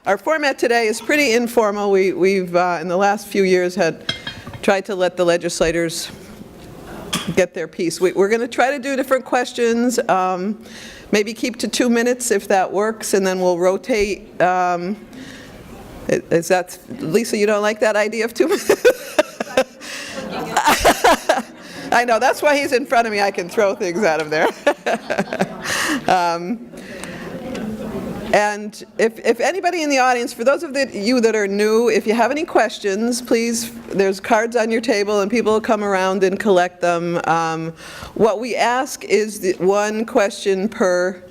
Our format today is pretty informal. We've in the last few years, had tried to let the legislators get their piece. We're going to try to do different questions, maybe keep to 2 minutes if that works, and then we'll rotate. Is that, Lisa, you don't like that idea of 2 minutes? I know, that's why he's in front of me. I can throw things at him there. And if anybody in the audience, for those of you that are new, if you have any questions, please, there's cards on your table and people will come around and collect them. What we ask is one question per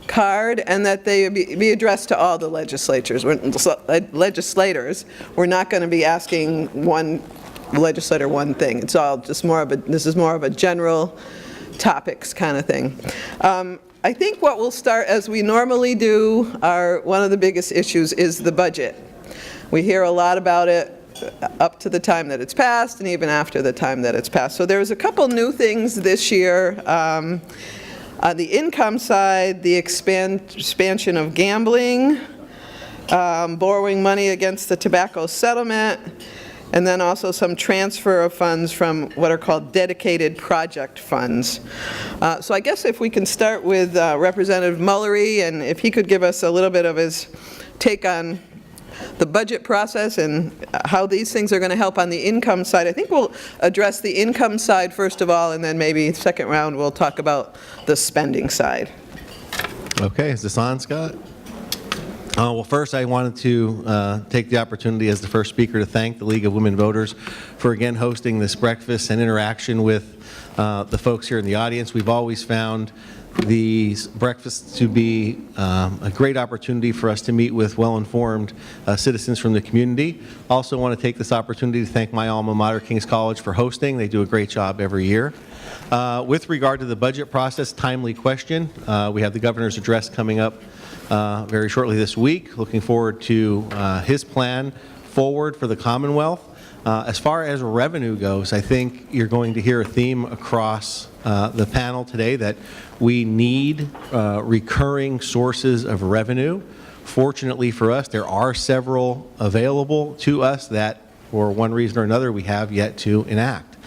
card, and that they be addressed to all the legislators. We're not going to be asking one legislator one thing. It's all just more of a, this is more of a general topics kind of thing. I think what we'll start, as we normally do, one of the biggest issues is the budget. We hear a lot about it up to the time that it's passed and even after the time that it's passed. So there's a couple new things this year. On the income side, the expansion of gambling, borrowing money against the tobacco settlement, and then also some transfer of funds from what are called dedicated project funds. So I guess if we can start with Representative Mullery, and if he could give us a little bit of his take on the budget process and how these things are going to help on the income side. I think we'll address the income side first of all, and then maybe second round we'll talk about the spending side. Okay, is this on, Scott? Well, first I wanted to take the opportunity as the first speaker to thank the League of Women Voters for again hosting this breakfast and interaction with the folks here in the audience. We've always found these breakfasts to be a great opportunity for us to meet with well-informed citizens from the community. Also want to take this opportunity to thank my alma mater, King's College, for hosting. They do a great job every year. With regard to the budget process, timely question. We have the governor's address coming up very shortly this week. Looking forward to his plan forward for the Commonwealth. As far as revenue goes, I think you're going to hear a theme across the panel today that we need recurring sources of revenue. Fortunately for us, there are several available to us that, for one reason or another, we have yet to enact.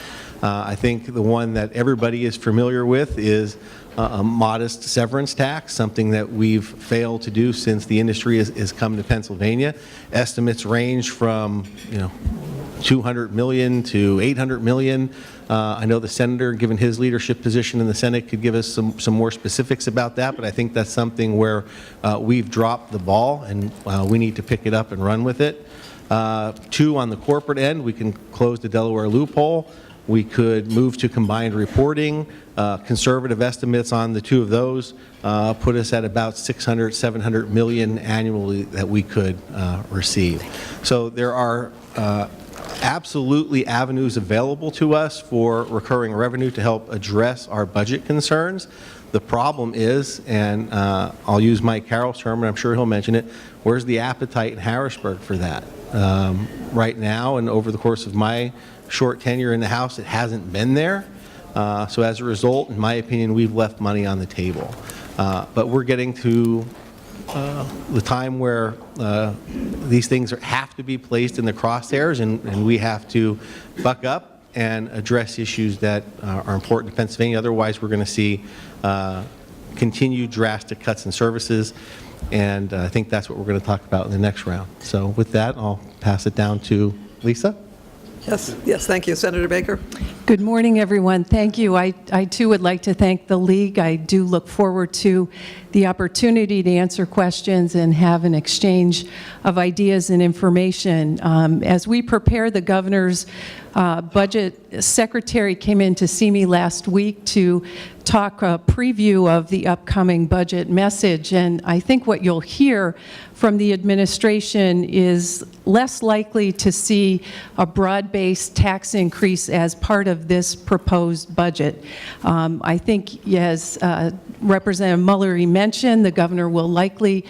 I think the one that everybody is familiar with is a modest severance tax, something that we've failed to do since the industry has come to Pennsylvania. Estimates range from, $200 million to $800 million. I know the senator, given his leadership position in the Senate, could give us some more specifics about that, but I think that's something where we've dropped the ball and we need to pick it up and run with it. Two, on the corporate end, we can close the Delaware loophole. We could move to combined reporting. Conservative estimates on the two of those put us at about $600, $700 million annually that we could receive. So there are absolutely avenues available to us for recurring revenue to help address our budget concerns. The problem is, and I'll use Mike Carroll's term, and I'm sure he'll mention it, where's the appetite in Harrisburg for that? Right now, and over the course of my short tenure in the House, it hasn't been there. So as a result, in my opinion, we've left money on the table. But we're getting to the time where these things have to be placed in the crosshairs, and we have to buck up and address issues that are important to Pennsylvania. Otherwise, we're going to see continued drastic cuts in services, and I think that's what we're going to talk about in the next round. So with that, I'll pass it down to Lisa. Yes, thank you. Senator Baker. Good morning, everyone. Thank you. I too would like to thank the League. I do look forward to the opportunity to answer questions and have an exchange of ideas and information. As we prepare, the governor's budget secretary came in to see me last week to talk a preview of the upcoming budget message, and I think what you'll hear from the administration is less likely to see a broad-based tax increase as part of this proposed budget. I think, as Representative Mullery mentioned, the governor will likely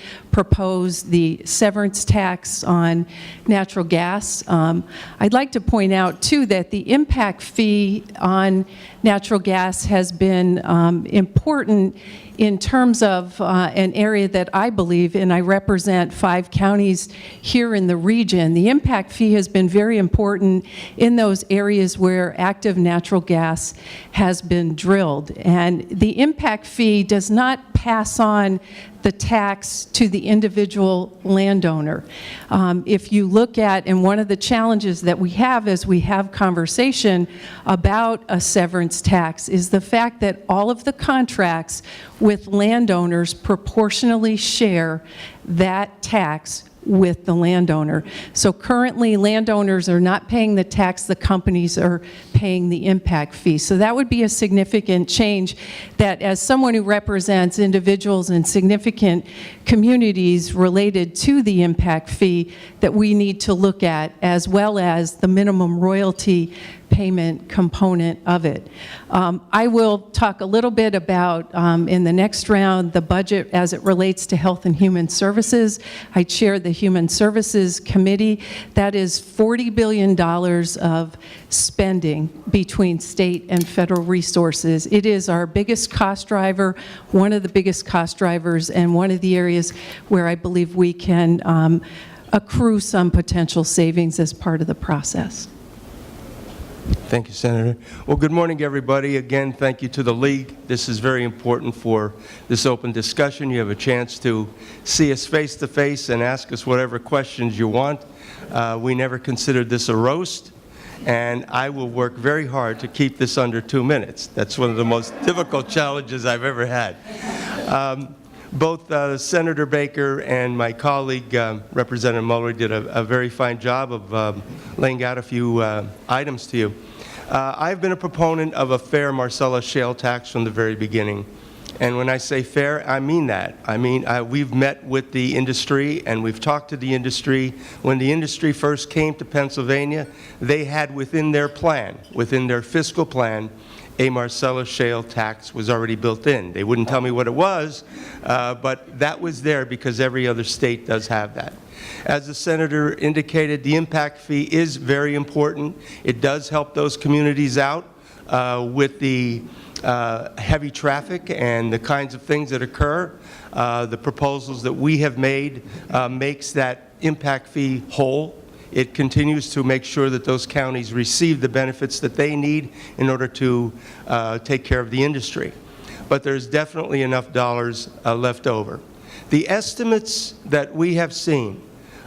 propose the severance tax on natural gas. I'd like to point out, too, that the impact fee on natural gas has been important in terms of an area that I believe, and I represent 5 counties here in the region, the impact fee has been very important in those areas where active natural gas has been drilled. And the impact fee does not pass on the tax to the individual landowner. If you look at, and one of the challenges that we have as we have conversation about a severance tax is the fact that all of the contracts with landowners proportionally share that tax with the landowner. So currently, landowners are not paying the tax, the companies are paying the impact fee. So that would be a significant change that, as someone who represents individuals in significant communities related to the impact fee, that we need to look at, as well as the minimum royalty payment component of it. I will talk a little bit about, in the next round, the budget as it relates to Health and Human Services. I chair the Human Services Committee. That is $40 billion of spending between state and federal resources. It is our biggest cost driver, one of the biggest cost drivers, and one of the areas where I believe we can accrue some potential savings as part of the process. Thank you, Senator. Well, good morning, everybody. Again, thank you to the League. This is very important for this open discussion. You have a chance to see us face to face and ask us whatever questions you want. We never considered this a roast, and I will work very hard to keep this under 2 minutes. That's one of the most difficult challenges I've ever had. Both Senator Baker and my colleague, Representative Mullery, did a very fine job of laying out a few items to you. I've been a proponent of a fair Marcellus shale tax from the very beginning. And when I say fair, I mean that. I mean, we've met with the industry and we've talked to the industry. When the industry first came to Pennsylvania, they had within their plan, within their fiscal plan, a Marcellus shale tax was already built in. They wouldn't tell me what it was, but that was there because every other state does have that. As the Senator indicated, the impact fee is very important. It does help those communities out with the heavy traffic and the kinds of things that occur. The proposals that we have made makes that impact fee whole. It continues to make sure that those counties receive the benefits that they need in order to take care of the industry. But there's definitely enough dollars left over. The estimates that we have seen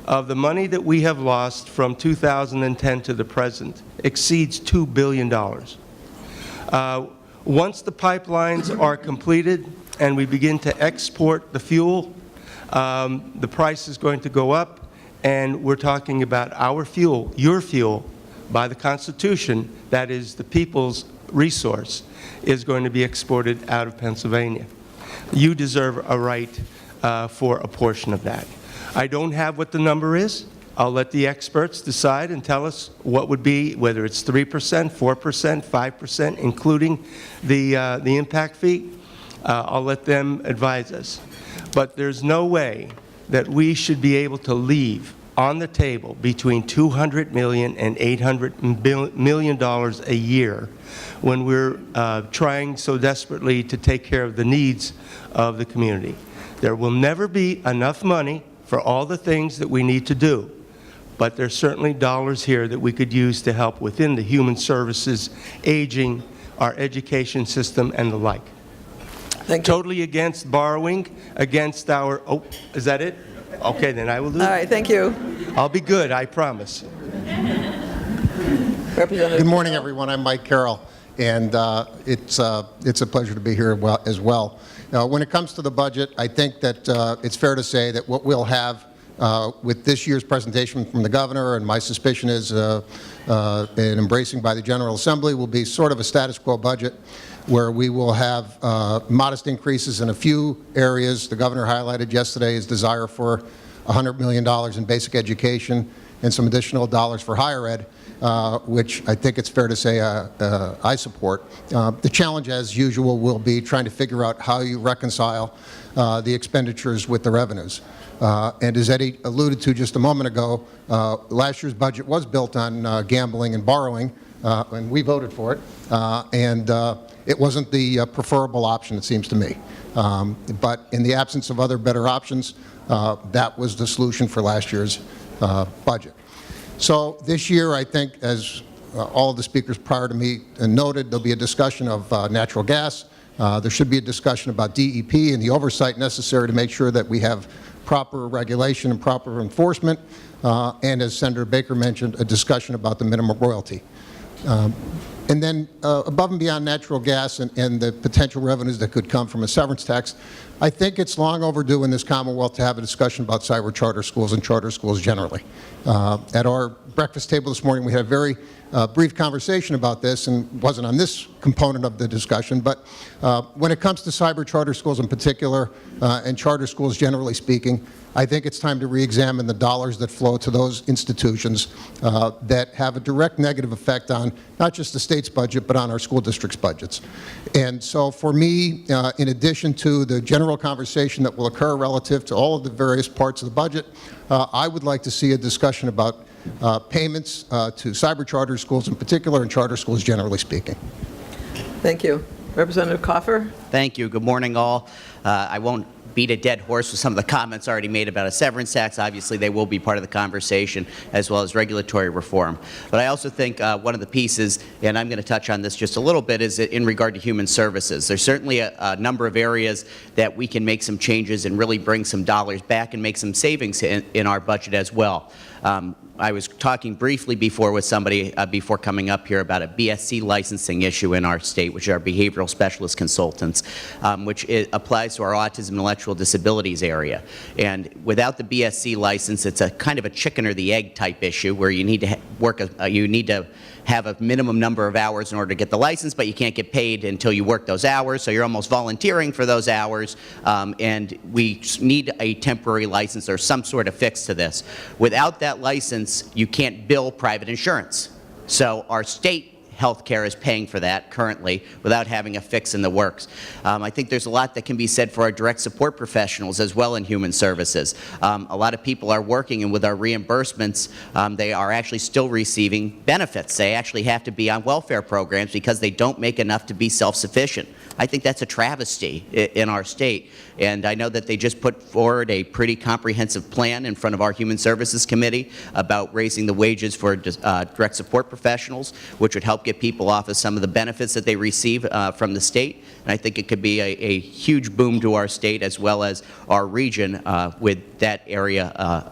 of the money that we have lost from 2010 to the present exceeds $2 billion. Once the pipelines are completed and we begin to export the fuel, the price is going to go up. And we're talking about our fuel, your fuel, by the Constitution, that is the people's resource, is going to be exported out of Pennsylvania. You deserve a right for a portion of that. I don't have what the number is. I'll let the experts decide and tell us what would be, whether it's 3%, 4%, 5%, including the impact fee. I'll let them advise us. But there's no way that we should be able to leave on the table between $200 million and $800 million a year when we're trying so desperately to take care of the needs of the community. There will never be enough money for all the things that we need to do, but there's certainly dollars here that we could use to help within the human services, aging, our education system, and the like. Thank you. Totally against borrowing, against our, oh, is that it? Okay, then I will do it. All right, thank you. I'll be good, I promise. Representative. Good morning, everyone. I'm Mike Carroll, and it's a pleasure to be here as well. When it comes to the budget, I think that it's fair to say that what we'll have with this year's presentation from the governor, and my suspicion is an embracing by the General Assembly, will be sort of a status quo budget where we will have modest increases in a few areas. The governor highlighted yesterday his desire for $100 million in basic education and some additional dollars for higher ed, which I think it's fair to say I support. The challenge, as usual, will be trying to figure out how you reconcile the expenditures with the revenues. And as Eddie alluded to just a moment ago, last year's budget was built on gambling and borrowing, and we voted for it, and it wasn't the preferable option, it seems to me. But in the absence of other better options, that was the solution for last year's budget. So this year, I think, as all of the speakers prior to me noted, there'll be a discussion of natural gas. There should be a discussion about DEP and the oversight necessary to make sure that we have proper regulation and proper enforcement, and as Senator Baker mentioned, a discussion about the minimum royalty. And then above and beyond natural gas and the potential revenues that could come from a severance tax, I think it's long overdue in this Commonwealth to have a discussion about cyber charter schools and charter schools generally. At our breakfast table this morning, we had a very brief conversation about this, and wasn't on this component of the discussion, but when it comes to cyber charter schools in particular, and charter schools generally speaking, I think it's time to re-examine the dollars that flow to those institutions that have a direct negative effect on not just the state's budget, but on our school districts' budgets. And so for me, in addition to the general conversation that will occur relative to all of the various parts of the budget, I would like to see a discussion about payments to cyber charter schools in particular and charter schools generally speaking. Thank you. Representative Coffer? Thank you. Good morning, all. I won't beat a dead horse with some of the comments already made about a severance tax. Obviously, they will be part of the conversation, as well as regulatory reform. But I also think one of the pieces, and I'm going to touch on this just a little bit, is in regard to human services. There's certainly a number of areas that we can make some changes and really bring some dollars back and make some savings in our budget as well. I was talking briefly before with somebody before coming up here about a BSC licensing issue in our state, which are behavioral specialist consultants, which applies to our autism and intellectual disabilities area. And without the BSC license, it's a kind of a chicken or the egg type issue where you need to you need to have a minimum number of hours in order to get the license, but you can't get paid until you work those hours, so you're almost volunteering for those hours, and we need a temporary license or some sort of fix to this. Without that license, you can't bill private insurance. So our state healthcare is paying for that currently without having a fix in the works. I think there's a lot that can be said for our direct support professionals as well in human services. A lot of people are working, and with our reimbursements, they are actually still receiving benefits. They actually have to be on welfare programs because they don't make enough to be self-sufficient. I think that's a travesty in our state, and I know that they just put forward a pretty comprehensive plan in front of our Human Services Committee about raising the wages for direct support professionals, which would help get people off of some of the benefits that they receive from the state. And I think it could be a huge boom to our state as well as our region with that area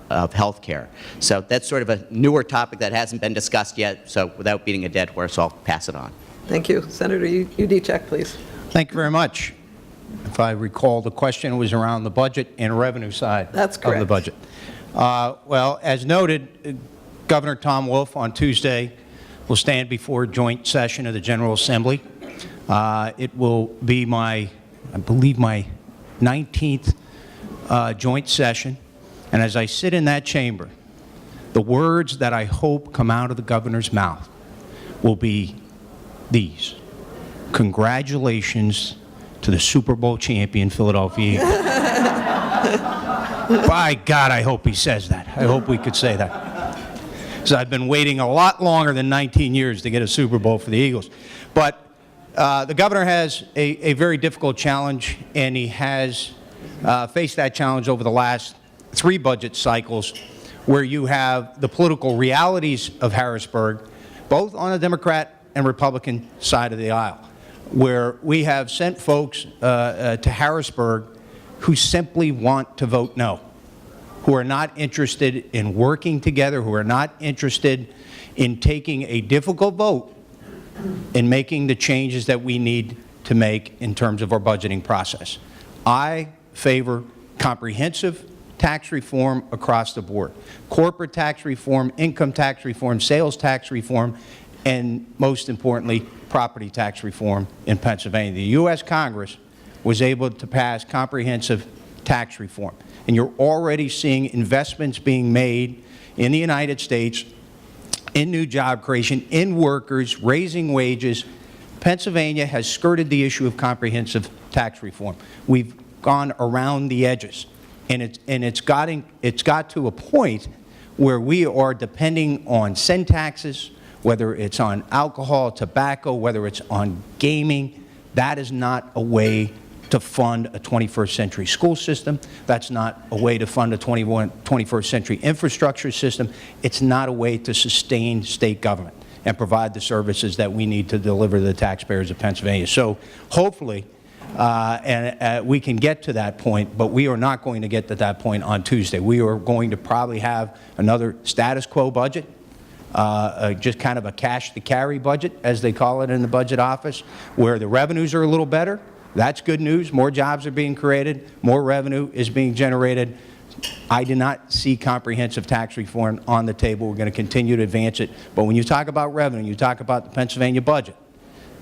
of health care. So that's sort of a newer topic that hasn't been discussed yet, so without beating a dead horse, I'll pass it on. Thank you. Senator Udicek, please. Thank you very much. If I recall, the question was around the budget and revenue side That's of correct. the budget. Well, as noted, Governor Tom Wolf on Tuesday will stand before a joint session of the General Assembly. It will be I believe my 19th joint session. And as I sit in that chamber, the words that I hope come out of the governor's mouth will be these: congratulations to the Super Bowl champion Philadelphia Eagles. By God, I hope he says that. I hope we could say that. So I've been waiting a lot longer than 19 years to get a Super Bowl for the Eagles. But the governor has a very difficult challenge, and he has faced that challenge over the last 3 budget cycles, where you have the political realities of Harrisburg, both on the Democrat and Republican side of the aisle, where we have sent folks to Harrisburg who simply want to vote no, who are not interested in working together, who are not interested in taking a difficult vote and making the changes that we need to make in terms of our budgeting process. I favor comprehensive tax reform across the board: corporate tax reform, income tax reform, sales tax reform, and most importantly, property tax reform in Pennsylvania. The U.S. Congress was able to pass comprehensive tax reform. And you're already seeing investments being made in the United States in new job creation, in workers, raising wages. Pennsylvania has skirted the issue of comprehensive tax reform. We've gone around the edges, and it's got to a point where we are depending on sin taxes, whether it's on alcohol, tobacco, whether it's on gaming. That is not a way to fund a 21st century school system. That's not a way to fund a 21st century infrastructure system. It's not a way to sustain state government and provide the services that we need to deliver to the taxpayers of Pennsylvania. So hopefully, we can get to that point, but we are not going to get to that point on Tuesday. We are going to probably have another status quo budget, just kind of a cash to carry budget, as they call it in the budget office, where the revenues are a little better. That's good news. More jobs are being created. More revenue is being generated. I do not see comprehensive tax reform on the table. We're going to continue to advance it. But when you talk about revenue, you talk about the Pennsylvania budget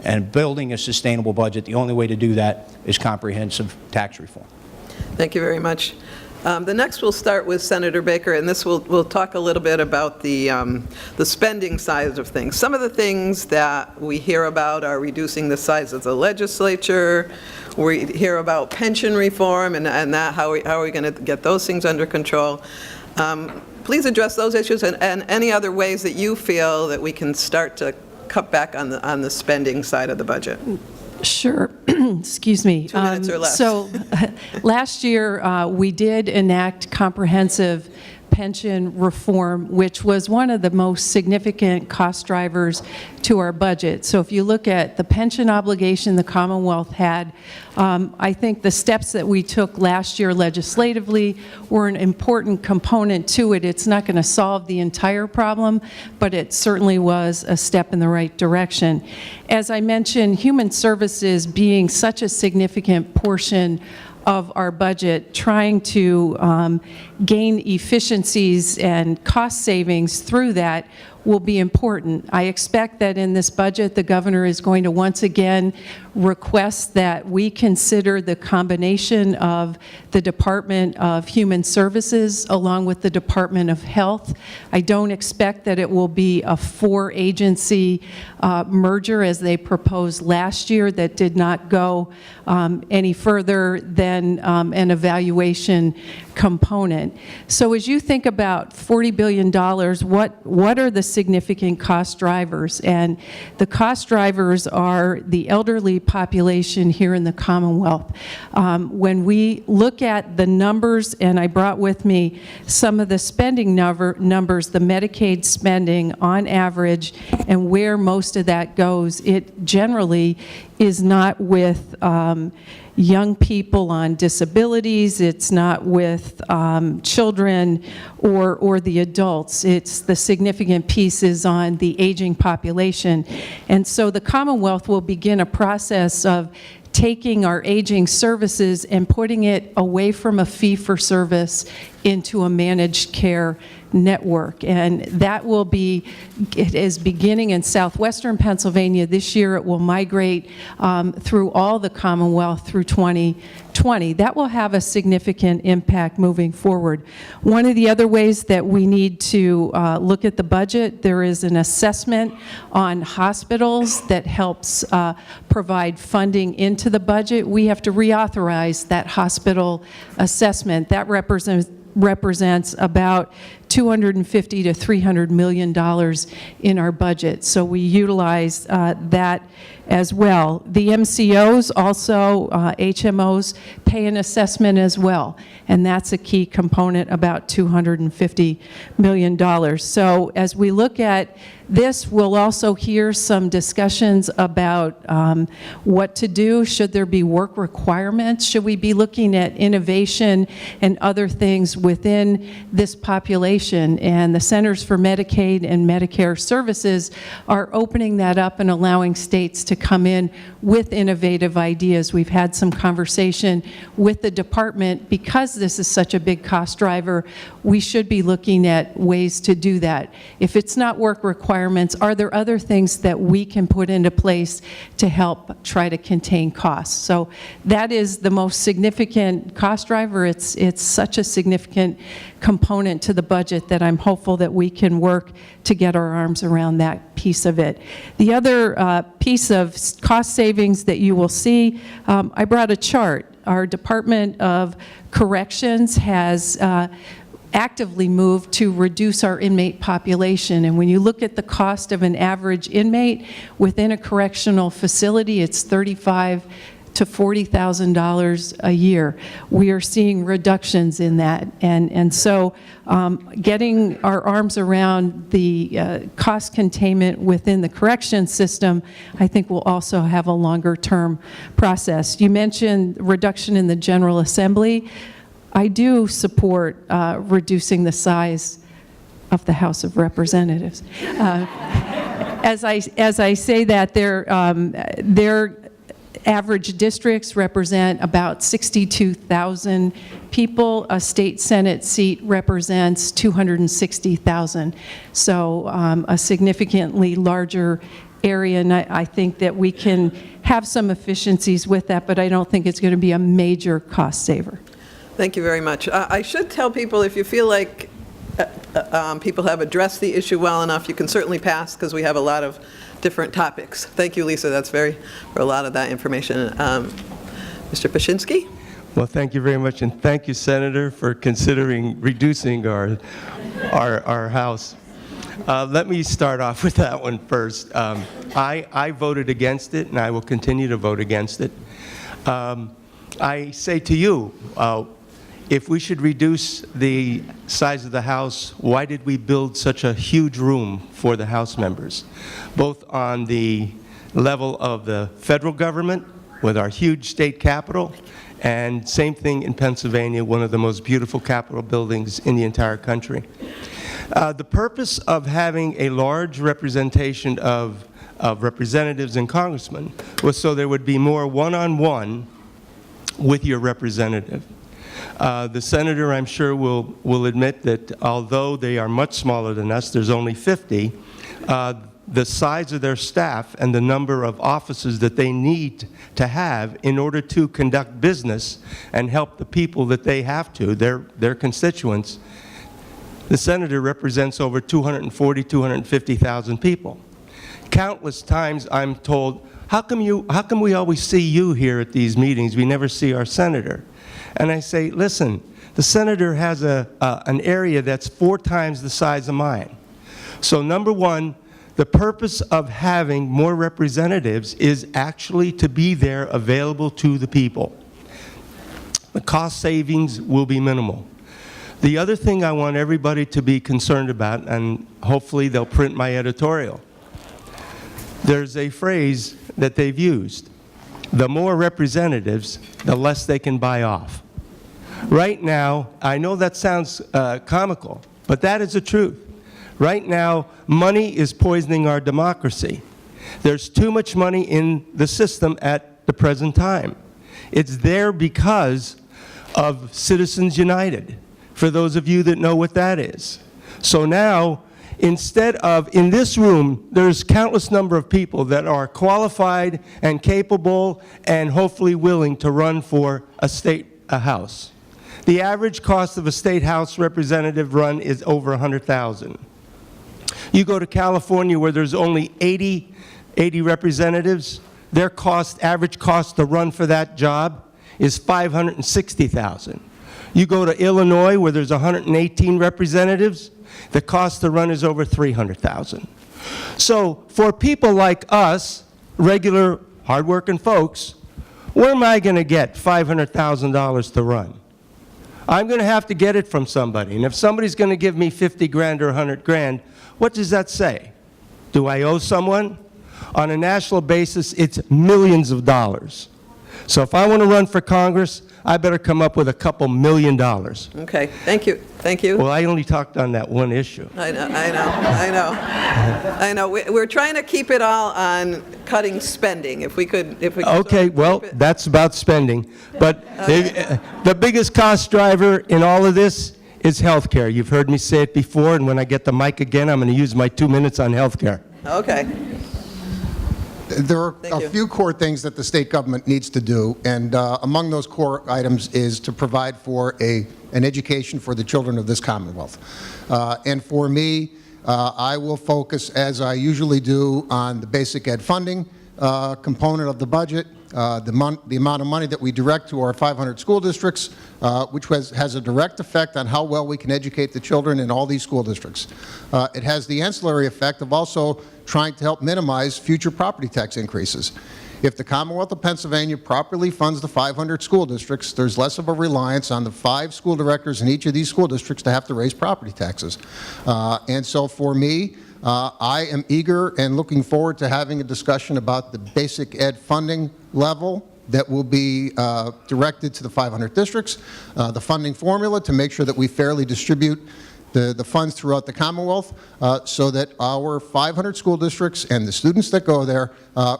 and building a sustainable budget, the only way to do that is comprehensive tax reform. Thank you very much. The next we'll start with Senator Baker, and this we'll talk a little bit about the spending side of things. Some of the things that we hear about are reducing the size of the legislature. We hear about pension reform and that how are we going to get those things under control. Please address those issues and any other ways that you feel that we can start to cut back on the spending side of the budget. Sure. Excuse me. 2 minutes or less. So last year, we did enact comprehensive pension reform, which was one of the most significant cost drivers to our budget. So if you look at the pension obligation the Commonwealth had, I think the steps that we took last year legislatively were an important component to it. It's not going to solve the entire problem, but it certainly was a step in the right direction. As I mentioned, human services being such a significant portion of our budget, trying to gain efficiencies and cost savings through that will be important. I expect that in this budget, the governor is going to once again request that we consider the combination of the Department of Human Services along with the Department of Health. I don't expect that it will be a 4-agency merger as they proposed last year that did not go any further than an evaluation component. So as you think about $40 billion, what are the significant cost drivers? And the cost drivers are the elderly population here in the Commonwealth. When we look at the numbers, and I brought with me some of the spending numbers, the Medicaid spending on average, and where most of that goes, it generally is not with young people on disabilities, it's not with children or the adults. It's the significant pieces on the aging population. And so the Commonwealth will begin a process of taking our aging services and putting it away from a fee-for-service into a managed care network. And that will be, it is beginning in southwestern Pennsylvania. This year it will migrate through all the Commonwealth through 2020. That will have a significant impact moving forward. One of the other ways that we need to look at the budget, there is an assessment on hospitals that helps provide funding into the budget. We have to reauthorize that hospital assessment. That represents about $250 to $300 million in our budget. So we utilize that as well. The MCOs also, HMOs, pay an assessment as well, and that's a key component, about $250 million. So as we look at this, we'll also hear some discussions about what to do. Should there be work requirements? Should we be looking at innovation and other things within this population? And the Centers for Medicaid and Medicare Services are opening that up and allowing states to come in with innovative ideas. We've had some conversation with the department. Because this is such a big cost driver, we should be looking at ways to do that. If it's not work requirements, are there other things that we can put into place to help try to contain costs? So that is the most significant cost driver. It's such a significant component to the budget that I'm hopeful that we can work to get our arms around that piece of it. The other piece of cost savings that you will see, I brought a chart. Our Department of Corrections has actively moved to reduce our inmate population. And when you look at the cost of an average inmate within a correctional facility, it's $35,000 to $40,000 a year. We are seeing reductions in that. And so getting our arms around the cost containment within the correction system, I think will also have a longer term process. You mentioned reduction in the General Assembly. I do support reducing the size of the House of Representatives. As I say that, their average districts represent about 62,000 people. A state Senate seat represents 260,000. So a significantly larger area, and I think that we can have some efficiencies with that, but I don't think it's going to be a major cost saver. Thank you very much. I should tell people, if you feel like people have addressed the issue well enough, you can certainly pass, because we have a lot of different topics. Thank you, Lisa. That's for a lot of that information. Mr. Pashinsky? Well, thank you very much, and thank you, Senator, for considering reducing our House. Let me start off with that one first. I voted against it, and I will continue to vote against it. I say to you, if we should reduce the size of the House, why did we build such a huge room for the House members? Both on the level of the federal government, with our huge state capitol, and same thing in Pennsylvania, one of the most beautiful capitol buildings in the entire country. The purpose of having a large representation of representatives and congressmen was so there would be more one-on-one with your representative. The senator, I'm sure, will admit that although they are much smaller than us, there's only 50, the size of their staff and the number of offices that they need to have in order to conduct business and help the people that they have to, their constituents, the senator represents over 240, 250,000 people. Countless times I'm told, how come we always see you here at these meetings? We never see our senator. And I say, listen, the senator has an area that's 4 times the size of mine. So number one, the purpose of having more representatives is actually to be there available to the people. The cost savings will be minimal. The other thing I want everybody to be concerned about, and hopefully they'll print my editorial, there's a phrase that they've used. The more representatives, the less they can buy off. Right now, I know that sounds comical, but that is the truth. Right now, money is poisoning our democracy. There's too much money in the system at the present time. It's there because of Citizens United, for those of you that know what that is. So now, instead of, in this room, there's countless number of people that are qualified and capable and hopefully willing to run for a house. The average cost of a state house representative run is over $100,000. You go to California where there's only 80 representatives, their average cost to run for that job is $560,000. You go to Illinois where there's 118 representatives, the cost to run is over $300,000. So for people like us, regular, hardworking folks, where am I going to get $500,000 to run? I'm going to have to get it from somebody. And if somebody's going to give me 50 grand or 100 grand, what does that say? Do I owe someone? On a national basis, it's millions of dollars. So if I want to run for Congress, I better come up with a couple $1 million. Okay, thank you, thank you. Well, I only talked on that one issue. I know. We're trying to keep it all on cutting spending, if we could sort of Okay, well, keep it- that's about spending. But the biggest cost driver in all of this is health care. You've heard me say it before, and when I get the mic again, I'm going to use my 2 minutes on health care. Okay, There are Thank you. a few core things that the state government needs to do, and among those core items is to provide for an education for the children of this Commonwealth. And for me, I will focus, as I usually do, on the basic ed funding component of the budget, the amount of money that we direct to our 500 school districts, which has a direct effect on how well we can educate the children in all these school districts. It has the ancillary effect of also trying to help minimize future property tax increases. If the Commonwealth of Pennsylvania properly funds the 500 school districts, there's less of a reliance on the 5 school directors in each of these school districts to have to raise property taxes. And so for me, I am eager and looking forward to having a discussion about the basic ed funding level that will be directed to the 500 districts, the funding formula to make sure that we fairly distribute the funds throughout the Commonwealth so that our 500 school districts and the students that go there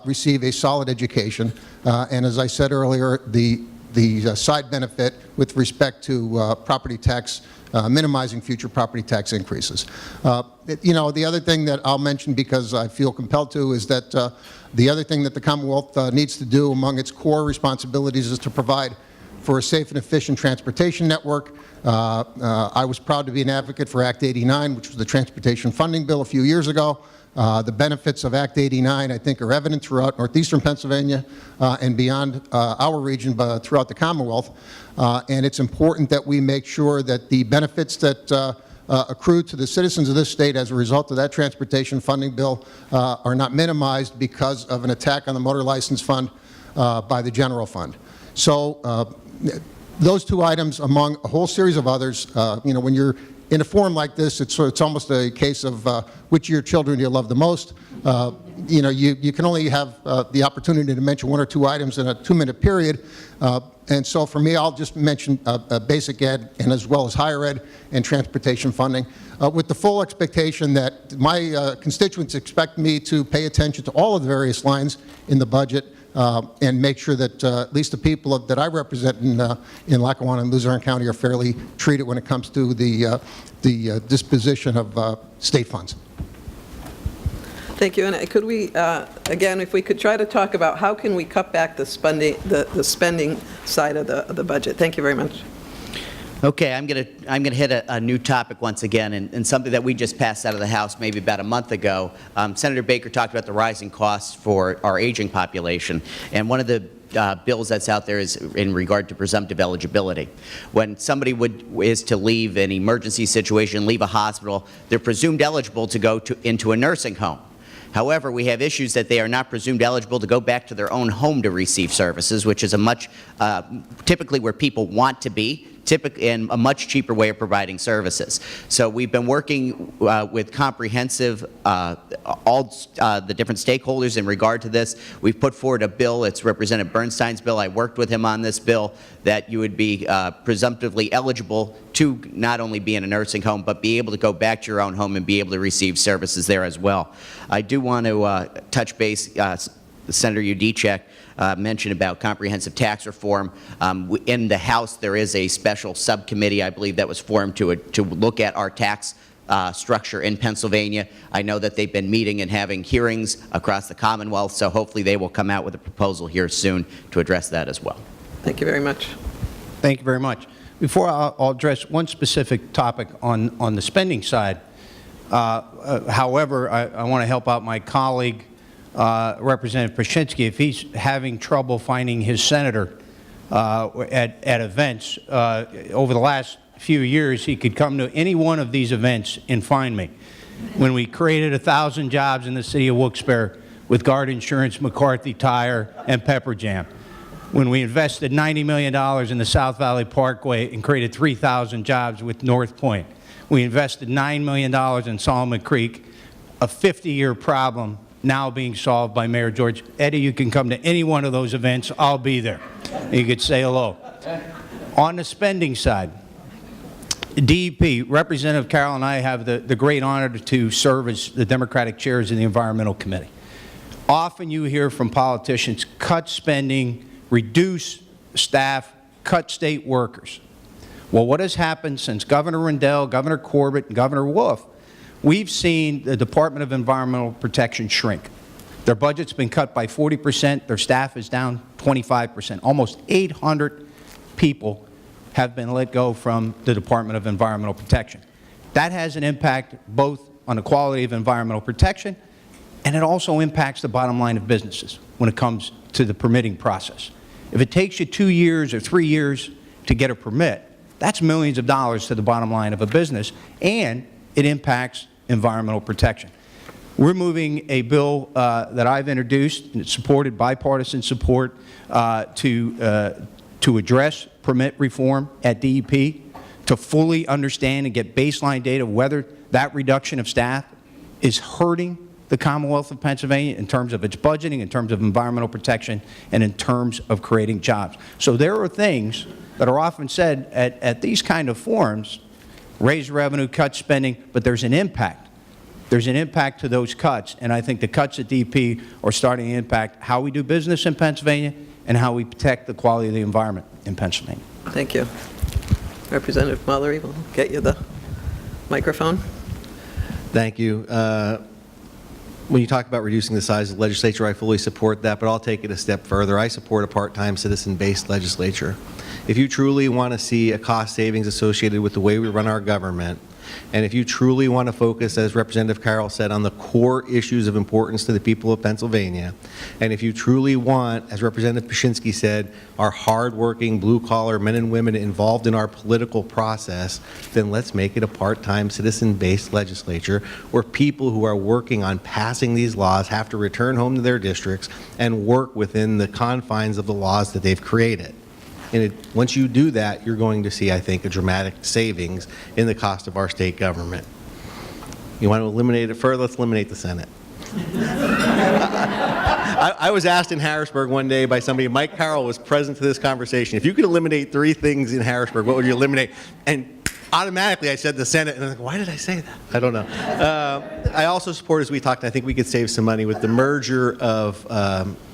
receive a solid education. And as I said earlier, the side benefit with respect to property tax, minimizing future property tax increases. You know, the other thing that I'll mention, because I feel compelled to, is that the other thing that the Commonwealth needs to do among its core responsibilities is to provide for a safe and efficient transportation network. I was proud to be an advocate for Act 89, which was the transportation funding bill a few years ago. The benefits of Act 89, I think, are evident throughout northeastern Pennsylvania and beyond our region, but throughout the Commonwealth. And it's important that we make sure that the benefits that accrue to the citizens of this state as a result of that transportation funding bill are not minimized because of an attack on the motor license fund by the general fund. So those 2 items, among a whole series of others, you know, when you're in a forum like this, it's almost a case of which of your children you love the most. You know, you can only have the opportunity to mention 1 or 2 items in a 2-minute period. And so for me, I'll just mention basic ed and as well as higher ed and transportation funding, with the full expectation that my constituents expect me to pay attention to all of the various lines in the budget and make sure that at least the people that I represent in Lackawanna and Luzerne County are fairly treated when it comes to the disposition of state funds. thank you. And could we, again, if we could try to talk about how can we cut back the spending side of the budget? Thank you very much. Okay, I'm going to hit a new topic once again, and something that we just passed out of the House maybe about a month ago. Senator Baker talked about the rising costs for our aging population, and one of the bills that's out there is in regard to presumptive eligibility. When somebody is to leave an emergency situation, leave a hospital, they're presumed eligible to go into a nursing home. However, we have issues that they are not presumed eligible to go back to their own home to receive services, which is a much typically where people want to be, and a much cheaper way of providing services. So we've been working with comprehensive, all the different stakeholders in regard to this. We've put forward a bill. It's Representative Bernstein's bill. I worked with him on this bill, that you would be presumptively eligible to not only be in a nursing home, but be able to go back to your own home and be able to receive services there as well. I do want to touch base. Senator Yudichak mentioned about comprehensive tax reform. In the House, there is a special subcommittee, I believe, that was formed to look at our tax structure in Pennsylvania. I know that they've been meeting and having hearings across the Commonwealth, so hopefully they will come out with a proposal here soon to address that as well. Thank you very much. Thank you very much. Before I'll address one specific topic on the spending side, however, I want to help out my colleague, Representative Paszynski, if he's having trouble finding his senator at events. Over the last few years, he could come to any one of these events and find me. When we created 1,000 jobs in the city of Wilkes-Barre with Guard Insurance, McCarthy Tire, and Pepper Jam. When we invested $90 million in the South Valley Parkway and created 3,000 jobs with North Point. We invested $9 million in Solomon Creek, a 50-year problem now being solved by Mayor George. Eddie, you can come to any one of those events. I'll be there. You could say hello. On the spending side, DEP, Representative Carroll and I have the great honor to serve as the Democratic chairs of the Environmental Committee. Often you hear from politicians, cut spending, reduce staff, cut state workers. Well, what has happened since Governor Rendell, Governor Corbett, and Governor Wolf? We've seen the Department of Environmental Protection shrink. Their budget's been cut by 40%. Their staff is down 25%. Almost 800 people have been let go from the Department of Environmental Protection. That has an impact both on the quality of environmental protection, and it also impacts the bottom line of businesses when it comes to the permitting process. If it takes you 2 years or 3 years to get a permit, that's millions of dollars to the bottom line of a business, and it impacts environmental protection. We're moving a bill that I've introduced, and it's supported, bipartisan support, to address permit reform at DEP, to fully understand and get baseline data whether that reduction of staff is hurting the Commonwealth of Pennsylvania in terms of its budgeting, in terms of environmental protection, and in terms of creating jobs. So there are things that are often said at these kind of forums, raise revenue, cut spending, but there's an impact. There's an impact to those cuts, and I think the cuts at DEP are starting to impact how we do business in Pennsylvania and how we protect the quality of the environment in Pennsylvania. Thank you. Representative Mullery will get you the microphone. Thank you. When you talk about reducing the size of the legislature, I fully support that, but I'll take it a step further. I support a part-time citizen-based legislature. If you truly want to see a cost savings associated with the way we run our government, and if you truly want to focus, as Representative Carroll said, on the core issues of importance to the people of Pennsylvania, and if you truly want, as Representative Paszynski said, our hard-working, blue-collar men and women involved in our political process, then let's make it a part-time citizen-based legislature where people who are working on passing these laws have to return home to their districts and work within the confines of the laws that they've created. And once you do that, you're going to see, I think, a dramatic savings in the cost of our state government. You want to eliminate it further? Let's eliminate the Senate. I was asked in Harrisburg one day by somebody, Mike Carroll was present to this conversation, if you could eliminate 3 things in Harrisburg, what would you eliminate? And automatically I said the Senate, and I was like, why did I say that? I don't know. I also support, as we talked, I think we could save some money with the merger of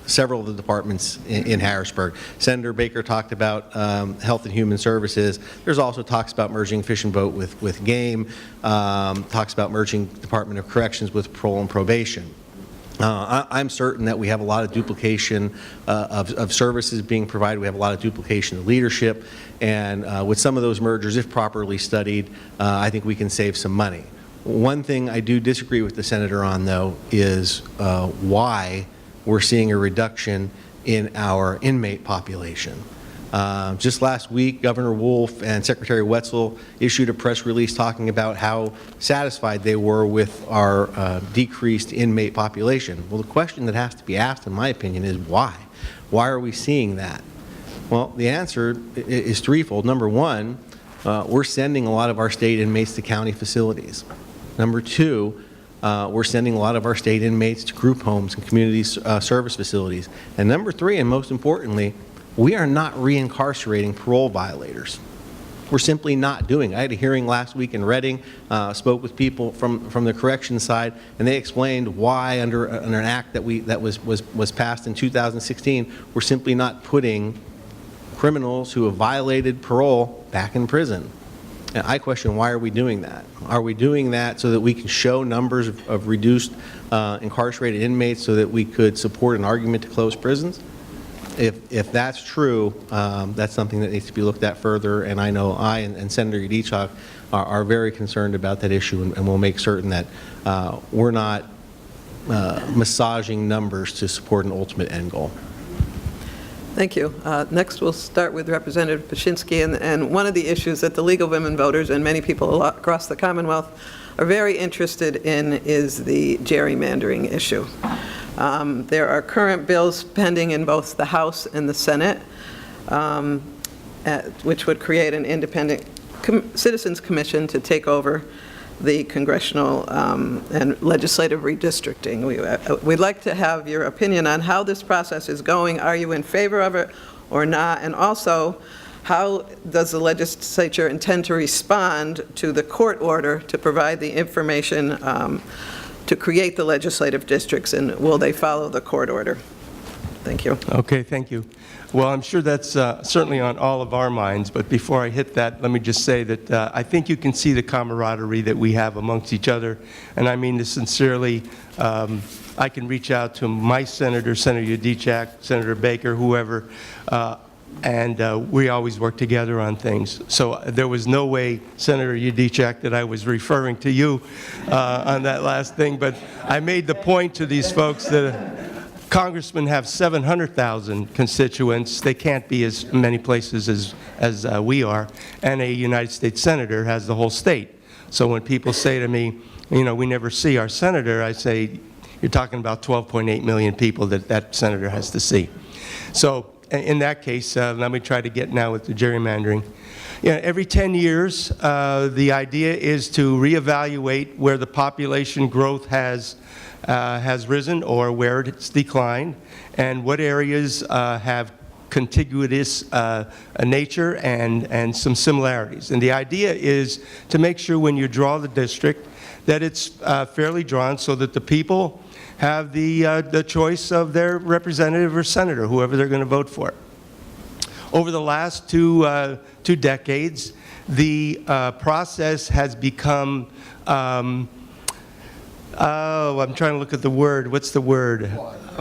several of the departments in Harrisburg. Senator Baker talked about Health and Human Services. There's also talks about merging Fish and Boat with Game, talks about merging Department of Corrections with Parole and Probation. I'm certain that we have a lot of duplication of services being provided. We have a lot of duplication of leadership. And with some of those mergers, if properly studied, I think we can save some money. One thing I do disagree with the Senator on, though, is why we're seeing a reduction in our inmate population. Just last week, Governor Wolf and Secretary Wetzel issued a press release talking about how satisfied they were with our decreased inmate population. Well, the question that has to be asked, in my opinion, is why? Why are we seeing that? Well, the answer is threefold. Number one, we're sending a lot of our state inmates to county facilities. Number two, we're sending a lot of our state inmates to group homes and community service facilities. And number three, and most importantly, we are not reincarcerating parole violators. We're simply not doing it. I had a hearing last week in Reading, spoke with people from the corrections side, and they explained why under an act that was passed in 2016, we're simply not putting criminals who have violated parole back in prison. And I question, why are we doing that? Are we doing that so that we can show numbers of reduced incarcerated inmates so that we could support an argument to close prisons? If that's true, that's something that needs to be looked at further, and I know I and Senator Yudichak are very concerned about that issue, and we'll make certain that we're not massaging numbers to support an ultimate end goal. Thank you. Next, we'll start with Representative Paszynski, and one of the issues that the League of Women Voters and many people across the Commonwealth are very interested in is the gerrymandering issue. There are current bills pending in both the House and the Senate, which would create an independent Citizens Commission to take over the congressional and legislative redistricting. We'd like to have your opinion on how this process is going. Are you in favor of it or not? And also, how does the legislature intend to respond to the court order to provide the information to create the legislative districts, and will they follow the court order? Thank you. Okay, thank you. Well, I'm sure that's certainly on all of our minds, but before I hit that, let me just say that I think you can see the camaraderie that we have amongst each other, and I mean this sincerely. I can reach out to my senator, Senator Yudichak, Senator Baker, whoever, and we always work together on things. So there was no way, Senator Yudichak, that I was referring to you on that last thing, but I made the point to these folks that congressmen have 700,000 constituents. They can't be as many places as we are, and a United States senator has the whole state. So when people say to me, you know, we never see our senator, I say, you're talking about 12.8 million people that senator has to see. So in that case, let me try to get now with the gerrymandering. You know, every 10 years, the idea is to reevaluate where the population growth has risen or where it's declined, and what areas have contiguous nature and some similarities. And the idea is to make sure when you draw the district that it's fairly drawn so that the people have the choice of their representative or senator, whoever they're going to vote for. Over the last two decades, the process has become oh, I'm trying to look at the word. What's the word?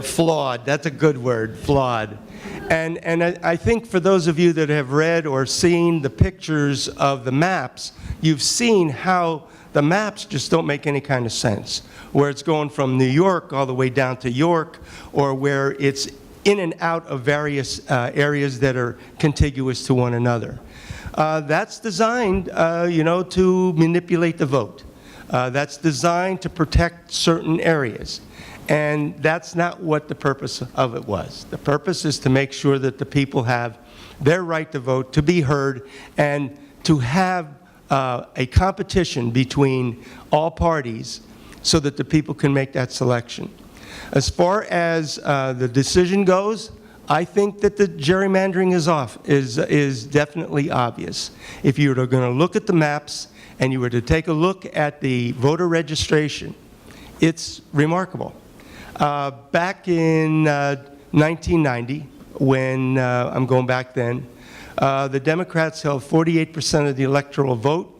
Flawed. That's a good word, flawed. And I think for those of you that have read or seen the pictures of the maps, you've seen how the maps just don't make any kind of sense. Where it's going from New York all the way down to York, or where it's in and out of various areas that are contiguous to one another. That's designed, you know, to manipulate the vote. That's designed to protect certain areas. And that's not what the purpose of it was. The purpose is to make sure that the people have their right to vote, to be heard, and to have a competition between all parties so that the people can make that selection. As far as the decision goes, I think that the gerrymandering is definitely obvious. If you were going to look at the maps and you were to take a look at the voter registration, it's remarkable. Back in 1990, when I'm going back then, the Democrats held 48% of the electoral vote,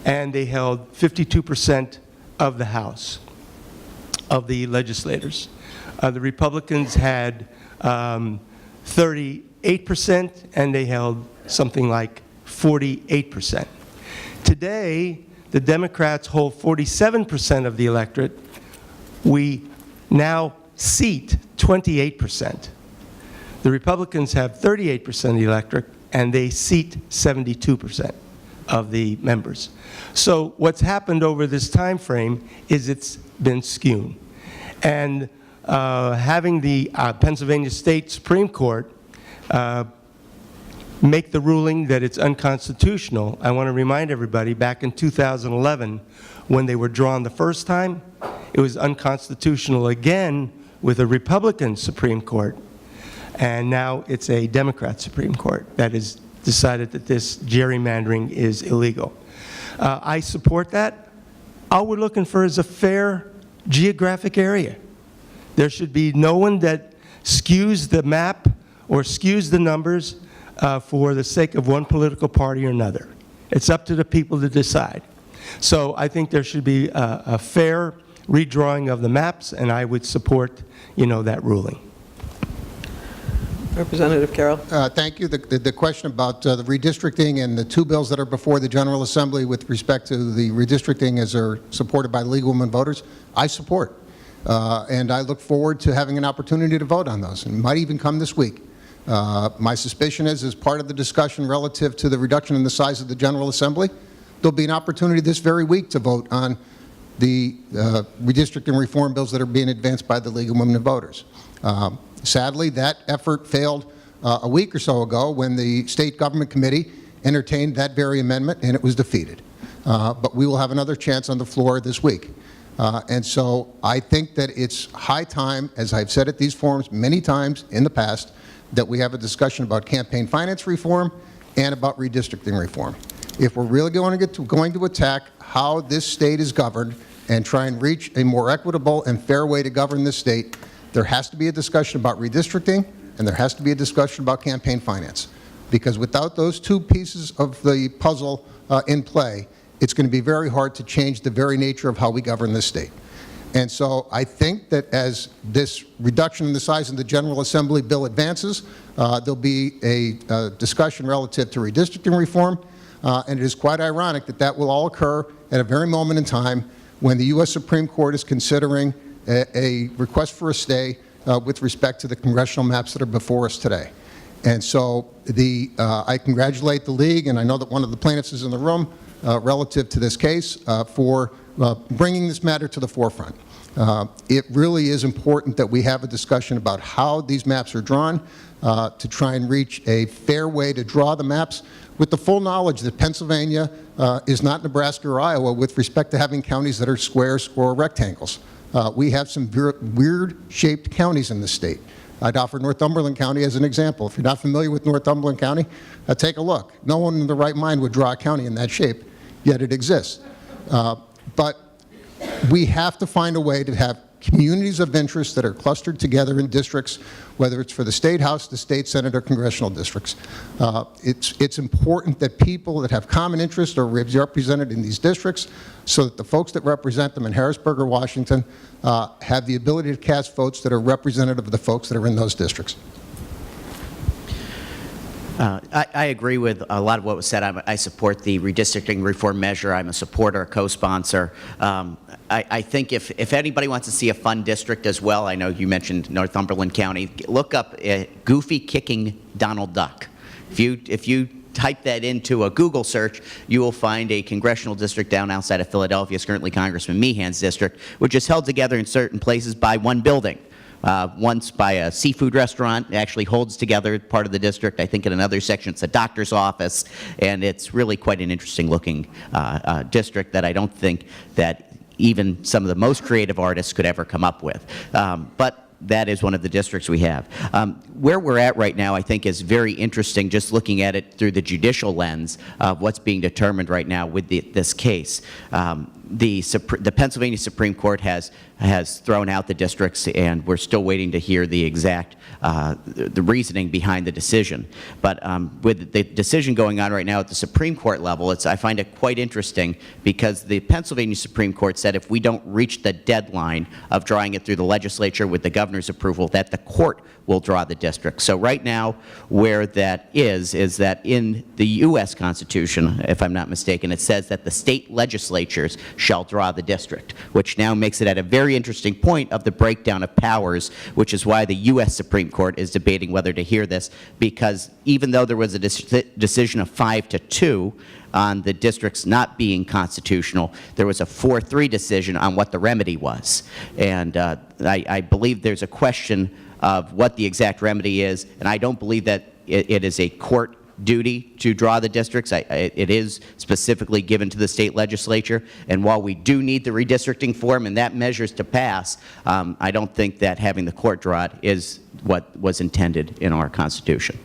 and they held 52% of the House, of the legislators. The Republicans had 38%, and they held something like 48%. Today, the Democrats hold 47% of the electorate. We now seat 28%. The Republicans have 38% of the electorate, and they seat 72% of the members. So what's happened over this time frame is it's been skewed. And having the Pennsylvania State Supreme Court make the ruling that it's unconstitutional, I want to remind everybody, back in 2011, when they were drawn the first time, it was unconstitutional again with a Republican Supreme Court. And now it's a Democrat Supreme Court that has decided that this gerrymandering is illegal. I support that. All we're looking for is a fair geographic area. There should be no one that skews the map or skews the numbers for the sake of one political party or another. It's up to the people to decide. So I think there should be a fair redrawing of the maps, and I would support, you know, that ruling. Representative Carroll. Thank you. The question about the redistricting and the two bills that are before the General Assembly with respect to the redistricting as are supported by League of Women Voters, I support. And I look forward to having an opportunity to vote on those, and might even come this week. My suspicion is, as part of the discussion relative to the reduction in the size of the General Assembly, there'll be an opportunity this very week to vote on the redistricting reform bills that are being advanced by the League of Women Voters. Sadly, that effort failed a week or so ago when the State Government Committee entertained that very amendment, and it was defeated. but we will have another chance on the floor this week. And so I think that it's high time, as I've said at these forums many times in the past, that we have a discussion about campaign finance reform and about redistricting reform. If we're really going to attack how this state is governed and try and reach a more equitable and fair way to govern this state, there has to be a discussion about redistricting and there has to be a discussion about campaign finance. Because without those two pieces of the puzzle in play, it's going to be very hard to change the very nature of how we govern this state. And so I think that as this reduction in the size of the General Assembly bill advances, there'll be a discussion relative to redistricting reform, and it is quite ironic that that will all occur at a very moment in time when the U.S. Supreme Court is considering a request for a stay with respect to the congressional maps that are before us today. And so I congratulate the League, and I know that one of the plaintiffs is in the room relative to this case, for bringing this matter to the forefront. It really is important that we have a discussion about how these maps are drawn to try and reach a fair way to draw the maps with the full knowledge that Pennsylvania is not Nebraska or Iowa with respect to having counties that are squares or rectangles. We have some weird-shaped counties in the state. I'd offer Northumberland County as an example. If you're not familiar with Northumberland County, take a look. No one in the right mind would draw a county in that shape, yet it exists. But we have to find a way to have communities of interest that are clustered together in districts, whether it's for the State House, the State Senate, or congressional districts. It's important that people that have common interest are represented in these districts so that the folks that represent them in Harrisburg or Washington have the ability to cast votes that are representative of the folks that are in those districts. I agree with a lot of what was said. I support the redistricting reform measure. I'm a supporter, a co-sponsor. I think if anybody wants to see a fun district as well, I know you mentioned Northumberland County, look up Goofy Kicking Donald Duck. If you type that into a Google search, you will find a congressional district down outside of Philadelphia. It's currently Congressman Meehan's district, which is held together in certain places by one building. Once by a seafood restaurant. It actually holds together part of the district. I think in another section it's a doctor's office, and it's really quite an interesting looking district that I don't think that even some of the most creative artists could ever come up with. But that is one of the districts we have. Where we're at right now, I think, is very interesting, just looking at it through the judicial lens of what's being determined right now with this case. The Pennsylvania Supreme Court has thrown out the districts, and we're still waiting to hear the exact the reasoning behind the decision. But with the decision going on right now at the Supreme Court level, I find it quite interesting because the Pennsylvania Supreme Court said if we don't reach the deadline of drawing it through the legislature with the governor's approval, that the court will draw the district. So right now, where that is that in the U.S. Constitution, if I'm not mistaken, it says that the state legislatures shall draw the district, which now makes it at a very interesting point of the breakdown of powers, which is why the U.S. Supreme Court is debating whether to hear this, because even though there was a decision of 5-2 on the districts not being constitutional, there was a 4-3 decision on what the remedy was. And I believe there's a question of what the exact remedy is, and I don't believe that it is a court duty to draw the districts. It is specifically given to the state legislature, and while we do need the redistricting form and that measures to pass, I don't think that having the court draw it is what was intended in our Constitution.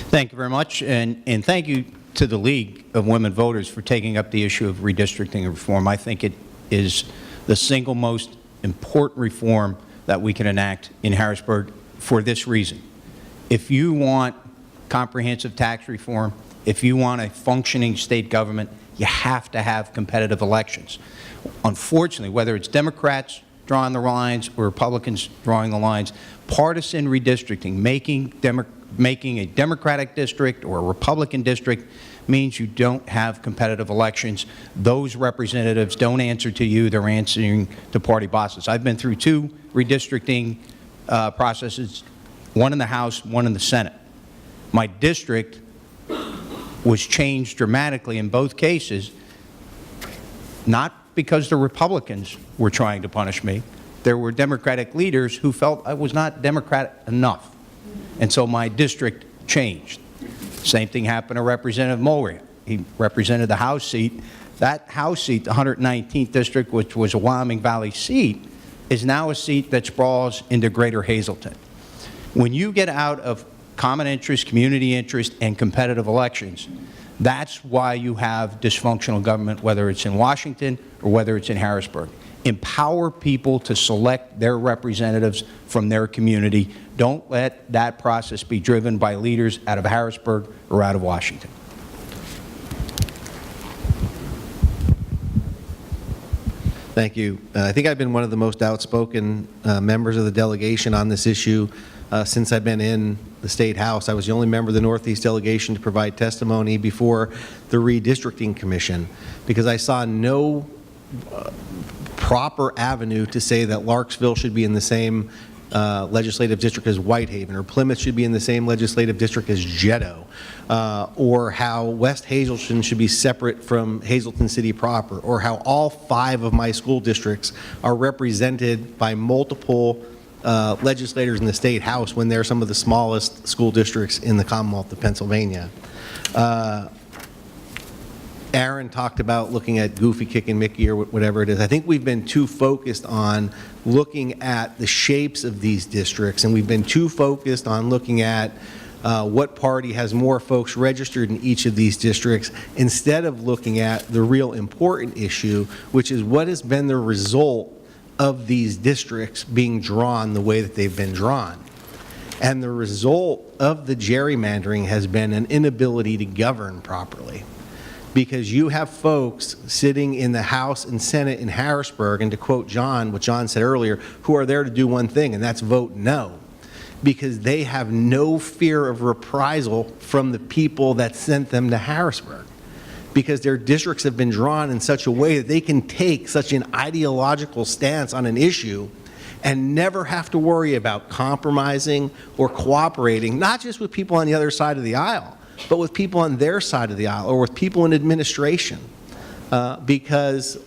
Thank you very much, and thank you to the League of Women Voters for taking up the issue of redistricting reform. I think it is the single most important reform that we can enact in Harrisburg for this reason. If you want comprehensive tax reform, if you want a functioning state government, you have to have competitive elections. Unfortunately, whether it's Democrats drawing the lines or Republicans drawing the lines, partisan redistricting, making a Democratic district or a Republican district means you don't have competitive elections. Those representatives don't answer to you, they're answering to party bosses. I've been through 2 redistricting processes, one in the House, one in the Senate. My district was changed dramatically in both cases, not because the Republicans were trying to punish me. There were Democratic leaders who felt I was not Democratic enough, and so my district changed. Same thing happened to Representative Mulray. He represented the House seat. That House seat, the 119th District, which was a Wyoming Valley seat, is now a seat that sprawls into Greater Hazleton. When you get out of common interest, community interest, and competitive elections, that's why you have dysfunctional government, whether it's in Washington or whether it's in Harrisburg. Empower people to select their representatives from their community. Don't let that process be driven by leaders out of Harrisburg or out of Washington. Thank you. I think I've been one of the most outspoken members of the delegation on this issue since I've been in the State House. I was the only member of the Northeast delegation to provide testimony before the Redistricting Commission because I saw no proper avenue to say that Larksville should be in the same legislative district as Whitehaven, or Plymouth should be in the same legislative district as Jeddo, or how West Hazleton should be separate from Hazleton City proper, or how all 5 of my school districts are represented by multiple legislators in the State House when they're some of the smallest school districts in the Commonwealth of Pennsylvania. Aaron talked about looking at Goofy kicking Mickey or whatever it is. I think we've been too focused on looking at the shapes of these districts, and we've been too focused on looking at what party has more folks registered in each of these districts instead of looking at the real important issue, which is what has been the result of these districts being drawn the way that they've been drawn. And the result of the gerrymandering has been an inability to govern properly. Because you have folks sitting in the House and Senate in Harrisburg, and to quote John, what John said earlier, who are there to do one thing, and that's vote no. Because they have no fear of reprisal from the people that sent them to Harrisburg. Because their districts have been drawn in such a way that they can take such an ideological stance on an issue and never have to worry about compromising or cooperating, not just with people on the other side of the aisle, but with people on their side of the aisle or with people in administration, because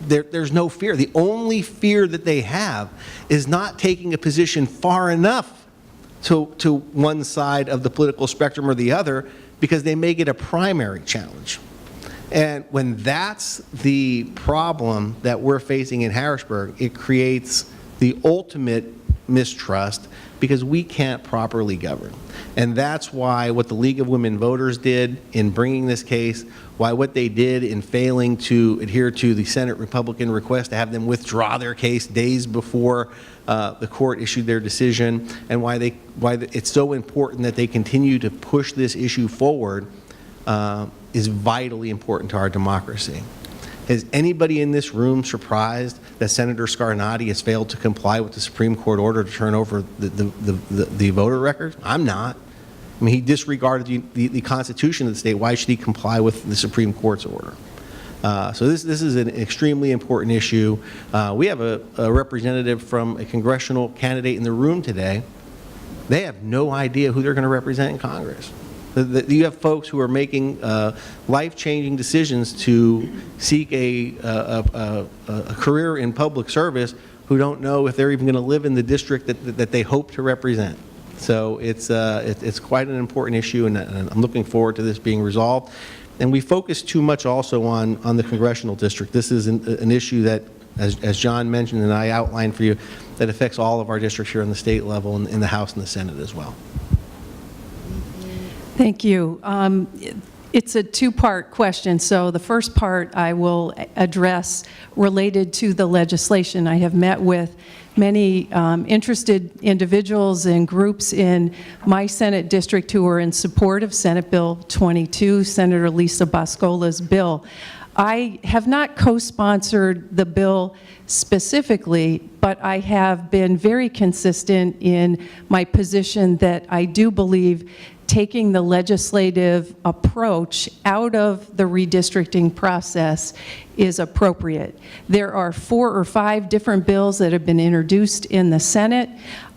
there's no fear. The only fear that they have is not taking a position far enough to one side of the political spectrum or the other, because they may get a primary challenge. And when that's the problem that we're facing in Harrisburg, it creates the ultimate mistrust because we can't properly govern. And that's why what the League of Women Voters did in bringing this case, why what they did in failing to adhere to the Senate Republican request to have them withdraw their case days before the court issued their decision, and why it's so important that they continue to push this issue forward is vitally important to our democracy. Is anybody in this room surprised that Senator Scarnati has failed to comply with the Supreme Court order to turn over the voter records? I'm not. I mean, he disregarded the Constitution of the state. Why should he comply with the Supreme Court's order? So this is an extremely important issue. We have a representative from a congressional candidate in the room today. They have no idea who they're going to represent in Congress. You have folks who are making life-changing decisions to seek a career in public service who don't know if they're even going to live in the district that they hope to represent. So it's quite an important issue, and I'm looking forward to this being resolved. And we focus too much also on the congressional district. This is an issue that, as John mentioned and I outlined for you, that affects all of our districts here on the state level and in the House and the Senate as well. Thank you. It's a two-part question. So the first part I will address related to the legislation. I have met with many interested individuals and groups in my Senate district who are in support of Senate Bill 22, Senator Lisa Boscola's bill. I have not co-sponsored the bill specifically, but I have been very consistent in my position that I do believe taking the legislative approach out of the redistricting process is appropriate. There are 4 or 5 different bills that have been introduced in the Senate.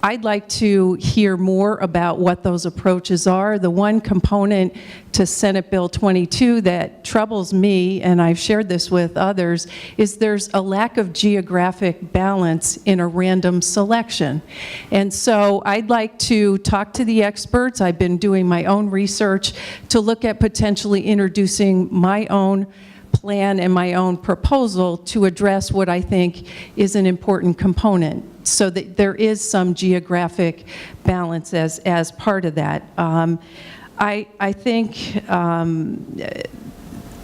I'd like to hear more about what those approaches are. The one component to Senate Bill 22 that troubles me, and I've shared this with others, is there's a lack of geographic balance in a random selection. And so I'd like to talk to the experts. I've been doing my own research to look at potentially introducing my own plan and my own proposal to address what I think is an important component, so that there is some geographic balance as part of that. I think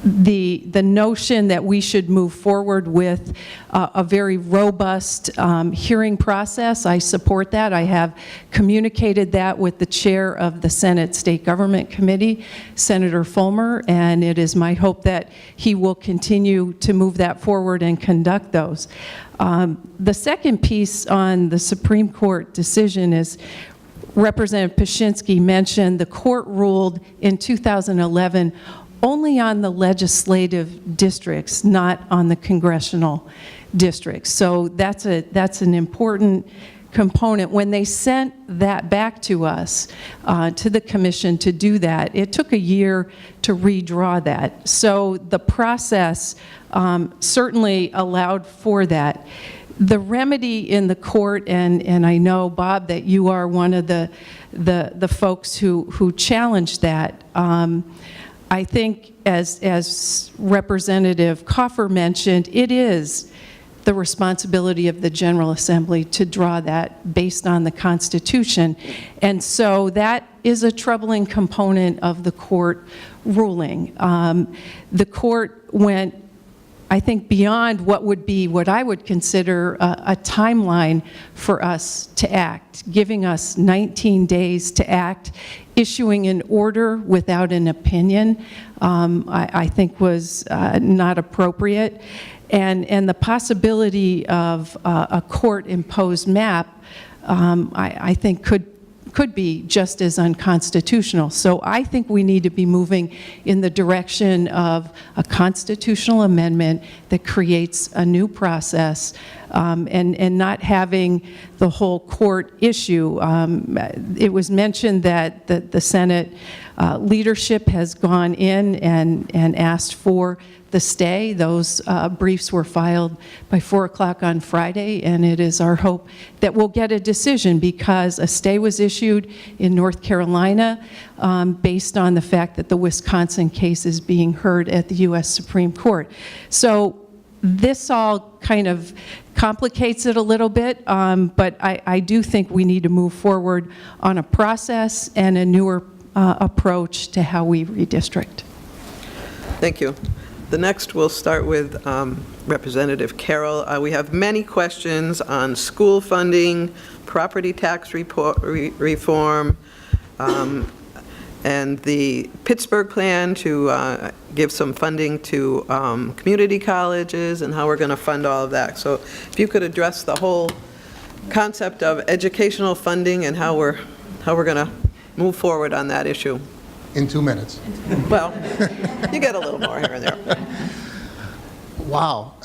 the notion that we should move forward with a very robust hearing process, I support that. I have communicated that with the chair of the Senate State Government Committee, Senator Fulmer, and it is my hope that he will continue to move that forward and conduct those. The second piece on the Supreme Court decision is Representative Paszynski mentioned the court ruled in 2011 only on the legislative districts, not on the congressional districts. So that's an important component. When they sent that back to us, to the commission to do that, it took a year to redraw that. So the process certainly allowed for that. The remedy in the court, and I know, Bob, that you are one of the folks who challenged that. I think, as Representative Coffer mentioned, it is the responsibility of the General Assembly to draw that based on the Constitution. And so that is a troubling component of the court ruling. The court went, I think, beyond what I would consider a timeline for us to act, giving us 19 days to act. Issuing an order without an opinion, I think was not appropriate. And the possibility of a court-imposed map, I think could be just as unconstitutional. So I think we need to be moving in the direction of a constitutional amendment that creates a new process, and not having the whole court issue. It was mentioned that the Senate leadership has gone in and asked for the stay. Those briefs were filed by 4 o'clock on Friday, and it is our hope that we'll get a decision, because a stay was issued in North Carolina based on the fact that the Wisconsin case is being heard at the U.S. Supreme Court. So this all kind of complicates it a little bit, but I do think we need to move forward on a process and a newer approach to how we redistrict. Thank you. The next, we'll start with Representative Carroll. We have many questions on school funding, property tax reform, and the Pittsburgh plan to give some funding to community colleges, and how we're going to fund all of that. So if you could address the whole concept of educational funding and how we're going to move forward on that issue. In 2 minutes. Well, you get a little more here and there. Wow.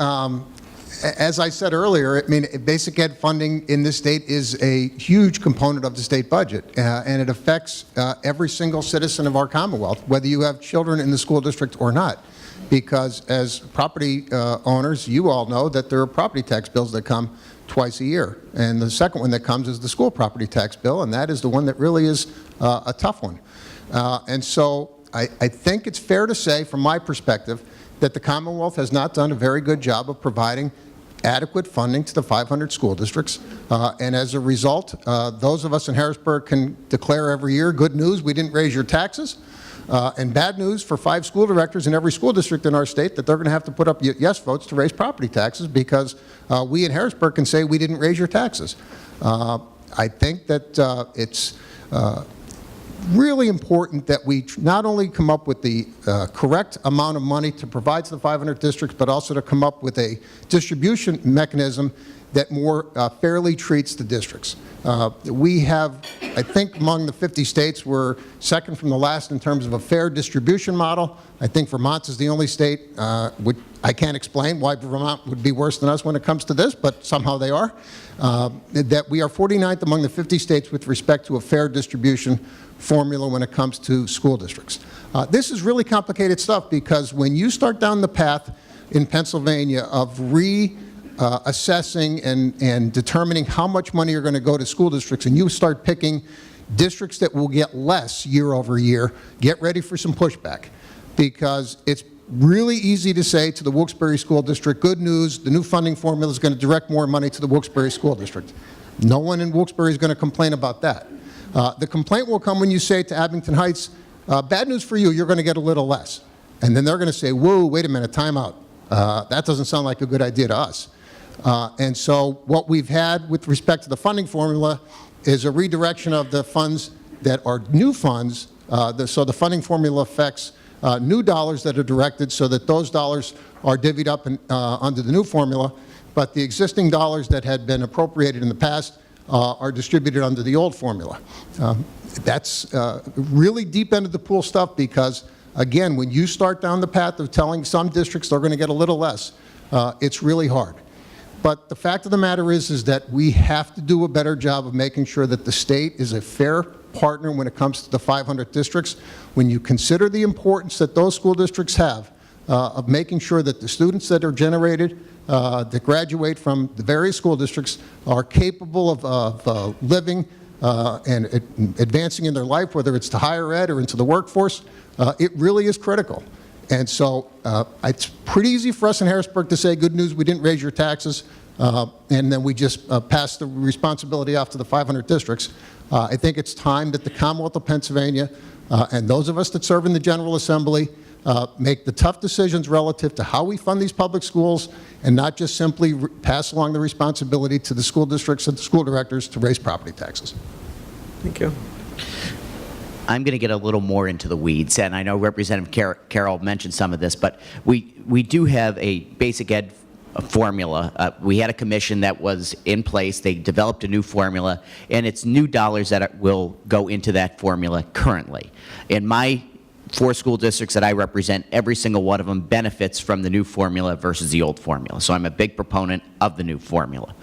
As I said earlier, I mean, basic ed funding in this state is a huge component of the state budget, and it affects every single citizen of our Commonwealth, whether you have children in the school district or not. Because as property owners, you all know that there are property tax bills that come twice a year. And the second one that comes is the school property tax bill, and that is the one that really is a tough one. And so I think it's fair to say, from my perspective, that the Commonwealth has not done a very good job of providing adequate funding to the 500 school districts. And as a result, those of us in Harrisburg can declare every year, good news, we didn't raise your taxes, and bad news for 5 school directors in every school district in our state, that they're going to have to put up yes votes to raise property taxes, because we in Harrisburg can say we didn't raise your taxes. I think that it's really important that we not only come up with the correct amount of money to provide to the 500 districts, but also to come up with a distribution mechanism that more fairly treats the districts. We have, I think among the 50 states, we're second from the last in terms of a fair distribution model. I think Vermont is the only state, which I can't explain why Vermont would be worse than us when it comes to this, but somehow they are. That we are 49th among the 50 states with respect to a fair distribution formula when it comes to school districts. This is really complicated stuff because when you start down the path in Pennsylvania of assessing and determining how much money are going to go to school districts, and you start picking districts that will get less year over year, get ready for some pushback. Because it's really easy to say to the Wilkes-Barre School District, good news, the new funding formula is going to direct more money to the Wilkes-Barre School District. No one in Wilkes-Barre is going to complain about that. The complaint will come when you say to Abington Heights, bad news for you, you're going to get a little less. And then they're going to say, whoa, wait a minute, time out. That doesn't sound like a good idea to us. And so what we've had with respect to the funding formula is a redirection of the funds that are new funds. So the funding formula affects new dollars that are directed so that those dollars are divvied up under the new formula, but the existing dollars that had been appropriated in the past are distributed under the old formula. That's really deep end of the pool stuff because, again, when you start down the path of telling some districts they're going to get a little less, it's really hard. But the fact of the matter is that we have to do a better job of making sure that the state is a fair partner when it comes to the 500 districts. When you consider the importance that those school districts have of making sure that the students that are generated that graduate from the various school districts are capable of living and advancing in their life, whether it's to higher ed or into the workforce, it really is critical. And so it's pretty easy for us in Harrisburg to say, good news, we didn't raise your taxes, and then we just pass the responsibility off to the 500 districts. I think it's time that the Commonwealth of Pennsylvania and those of us that serve in the General Assembly make the tough decisions relative to how we fund these public schools and not just simply pass along the responsibility to the school districts and the school directors to raise property taxes. Thank you. I'm going to get a little more into the weeds, and I know Representative Carroll mentioned some of this, but we do have a basic ed formula. We had a commission that was in place. They developed a new formula, and it's new dollars that will go into that formula currently. In my 4 school districts that I represent, every single one of them benefits from the new formula versus the old formula. So I'm a big proponent of the new formula.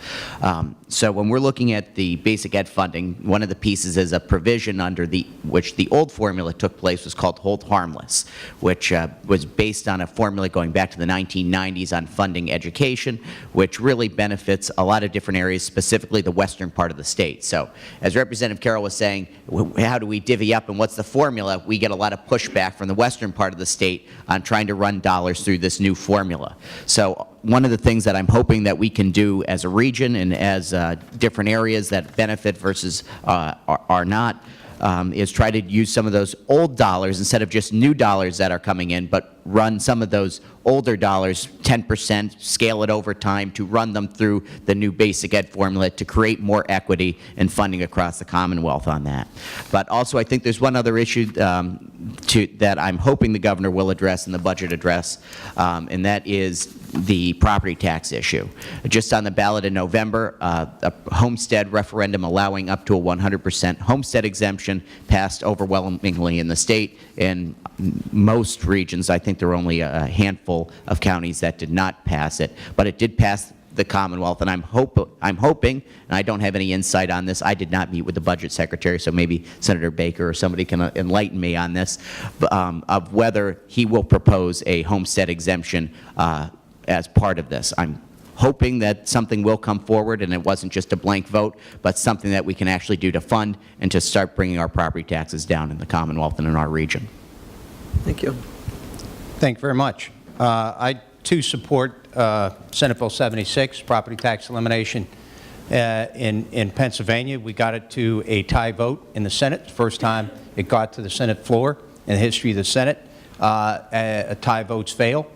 So when we're looking at the basic ed funding, one of the pieces is a provision under which the old formula took place was called hold harmless, which was based on a formula going back to the 1990s on funding education, which really benefits a lot of different areas, specifically the western part of the state. So as Representative Carroll was saying, how do we divvy up and what's the formula? We get a lot of pushback from the western part of the state on trying to run dollars through this new formula. So one of the things that I'm hoping that we can do as a region and as different areas that benefit versus are not is try to use some of those old dollars instead of just new dollars that are coming in, but run some of those older dollars, 10%, scale it over time to run them through the new basic ed formula to create more equity and funding across the Commonwealth on that. But also I think there's one other issue that I'm hoping the governor will address in the budget address, and that is the property tax issue. Just on the ballot in November, a homestead referendum allowing up to a 100% homestead exemption passed overwhelmingly in the state. In most regions, I think there were only a handful of counties that did not pass it, but it did pass the Commonwealth, and I'm hoping, and I don't have any insight on this, I did not meet with the budget secretary, so maybe Senator Baker or somebody can enlighten me on this, of whether he will propose a homestead exemption as part of this. I'm hoping that something will come forward and it wasn't just a blank vote, but something that we can actually do to fund and to start bringing our property taxes down in the Commonwealth and in our region. Thank you. Thank you very much. I, too, support Senate Bill 76, property tax elimination in Pennsylvania. We got it to a tie vote in the Senate. The first time it got to the Senate floor in the history of the Senate. Tie votes fail.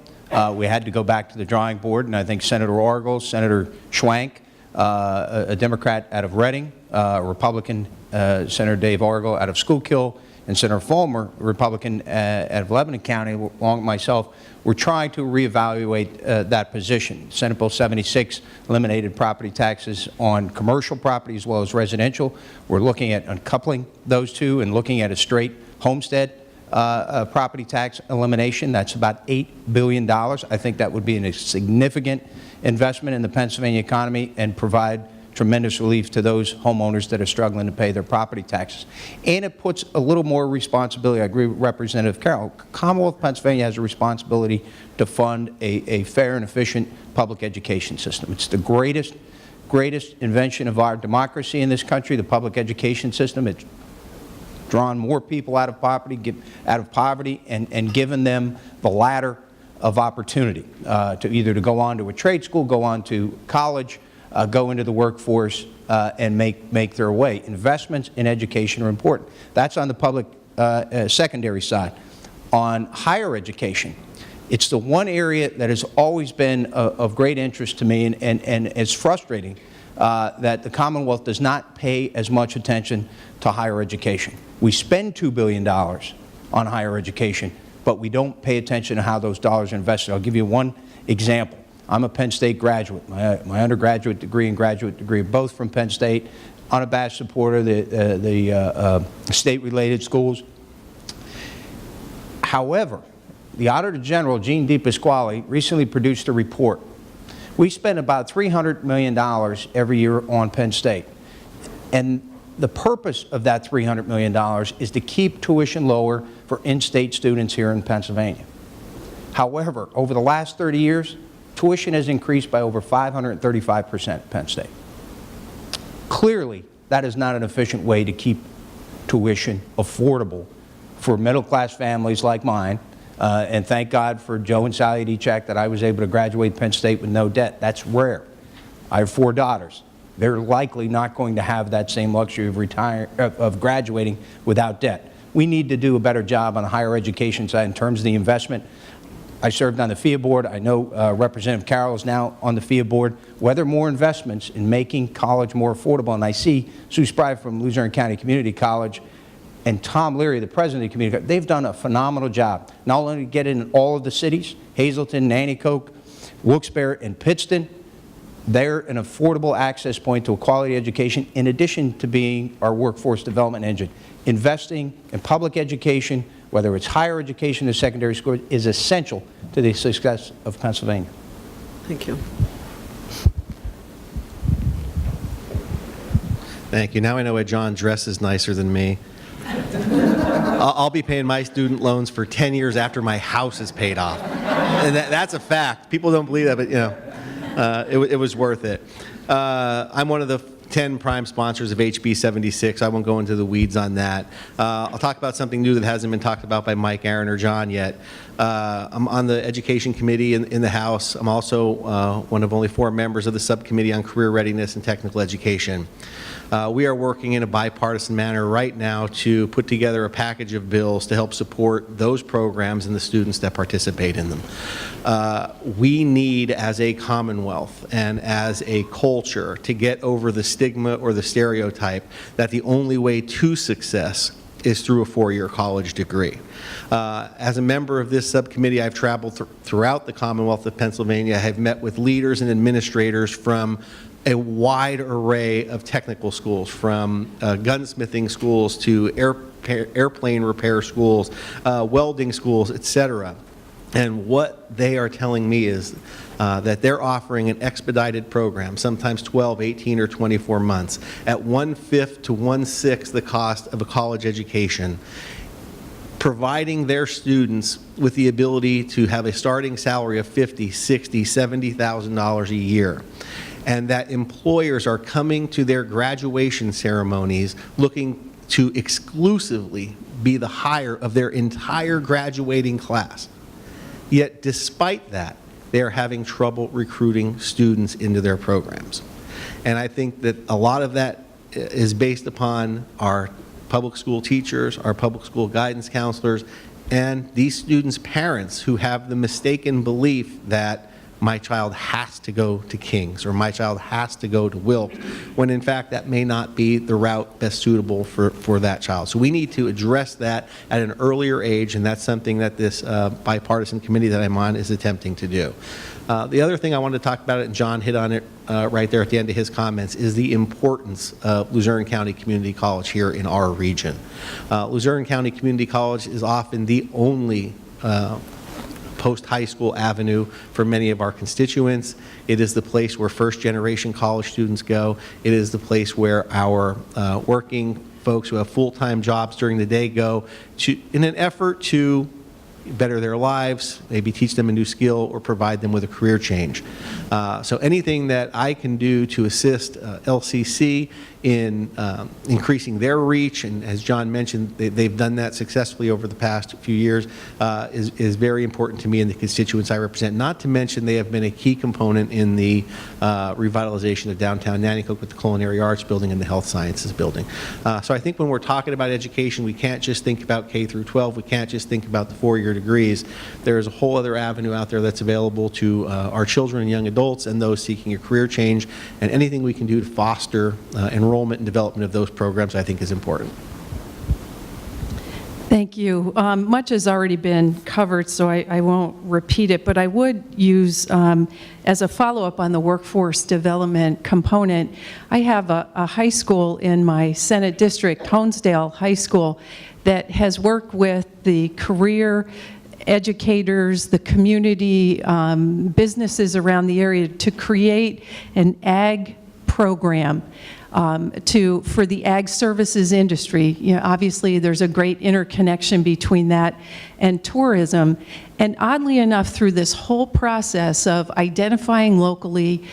We had to go back to the drawing board, and I think Senator Orgel, Senator Schwank, a Democrat out of Reading, a Republican, Senator Dave Orgel out of Schuylkill, and Senator Fulmer, Republican out of Lebanon County, along with myself, we're trying to reevaluate that position. Senate Bill 76 eliminated property taxes on commercial property as well as residential. We're looking at uncoupling those two and looking at a straight homestead property tax elimination. That's about $8 billion. I think that would be a significant investment in the Pennsylvania economy and provide tremendous relief to those homeowners that are struggling to pay their property taxes. And it puts a little more responsibility. I agree with Representative Carroll. Commonwealth of Pennsylvania has a responsibility to fund a fair and efficient public education system. It's the greatest invention of our democracy in this country, the public education system. It's drawn more people out of poverty and given them the ladder of opportunity to either to go on to a trade school, go on to college, go into the workforce and make their way. Investments in education are important. That's on the public secondary side. On higher education, it's the one area that has always been of great interest to me, and it's frustrating that the Commonwealth does not pay as much attention to higher education. We spend $2 billion on higher education, but we don't pay attention to how those dollars are invested. I'll give you one example. I'm a Penn State graduate. My undergraduate degree and graduate degree are both from Penn State. Unabashed supporter of the state-related schools. However, the Auditor General, Gene DePasquale, recently produced a report. We spend about $300 million every year on Penn State. And the purpose of that $300 million is to keep tuition lower for in-state students here in Pennsylvania. However, over the last 30 years, tuition has increased by over 535% at Penn State. Clearly, that is not an efficient way to keep tuition affordable for middle-class families like mine. And thank God for Joe and Sally Edichak that I was able to graduate Penn State with no debt. That's rare. I have 4 daughters. They're likely not going to have that same luxury of graduating without debt. We need to do a better job on the higher education side in terms of the investment. I served on the FIA board. I know Representative Carroll is now on the FIA board. Whether more investments in making college more affordable, and I see Sue Spry from Luzerne County Community College and Tom Leary, the president of the community, they've done a phenomenal job. Not only to get in all of the cities, Hazleton, Nanticoke, Wilkes-Barre, and Pittston, they're an affordable access point to a quality education in addition to being our workforce development engine. Investing in public education, whether it's higher education or secondary school, is essential to the success of Pennsylvania. Thank you. Thank you. Now I know why John dresses nicer than me. I'll be paying my student loans for 10 years after my house is paid off. And that's a fact. People don't believe that, but, you know, it was worth it. I'm one of the 10 prime sponsors of HB 76. I won't go into the weeds on that. I'll talk about something new that hasn't been talked about by Mike, Aaron, or John yet. I'm on the Education Committee in the House. I'm also one of only 4 members of the Subcommittee on Career Readiness and Technical Education. We are working in a bipartisan manner right now to put together a package of bills to help support those programs and the students that participate in them. We need, as a Commonwealth and as a culture, to get over the stigma or the stereotype that the only way to success is through a 4-year college degree. As a member of this subcommittee, I've traveled throughout the Commonwealth of Pennsylvania. I have met with leaders and administrators from a wide array of technical schools, from gunsmithing schools to airplane repair schools, welding schools, etc. And what they are telling me is that they're offering an expedited program, sometimes 12, 18, or 24 months, at 1/5 to 1/6 the cost of a college education, providing their students with the ability to have a starting salary of $50,000, $60,000, $70,000 a year. And that employers are coming to their graduation ceremonies looking to exclusively be the hire of their entire graduating class. Yet, despite that, they are having trouble recruiting students into their programs. And I think that a lot of that is based upon our public school teachers, our public school guidance counselors, and these students' parents who have the mistaken belief that my child has to go to King's or my child has to go to Wilkes, when in fact that may not be the route best suitable for that child. So we need to address that at an earlier age, and that's something that this bipartisan committee that I'm on is attempting to do. The other thing I wanted to talk about, and John hit on it right there at the end of his comments, is the importance of Luzerne County Community College here in our region. Luzerne County Community College is often the only post-high school avenue for many of our constituents. It is the place where first-generation college students go. It is the place where our working folks who have full-time jobs during the day go in an effort to better their lives, maybe teach them a new skill, or provide them with a career change. So anything that I can do to assist LCC in increasing their reach, and as John mentioned, they've done that successfully over the past few years, is very important to me and the constituents I represent. Not to mention they have been a key component in the revitalization of downtown Nanticoke with the Culinary Arts Building and the Health Sciences Building. So I think when we're talking about education, we can't just think about K through 12. We can't just think about the four-year degrees. There is a whole other avenue out there that's available to our children and young adults and those seeking a career change, and anything we can do to foster enrollment and development of those programs I think is important. Thank you. Much has already been covered, so I won't repeat it, but I would use, as a follow-up on the workforce development component, I have a high school in my Senate district, Honesdale High School, that has worked with the career educators, the community, businesses around the area to create an ag program for the ag services industry. You know, obviously, there's a great interconnection between that and tourism. And oddly enough, through this whole process of identifying locally,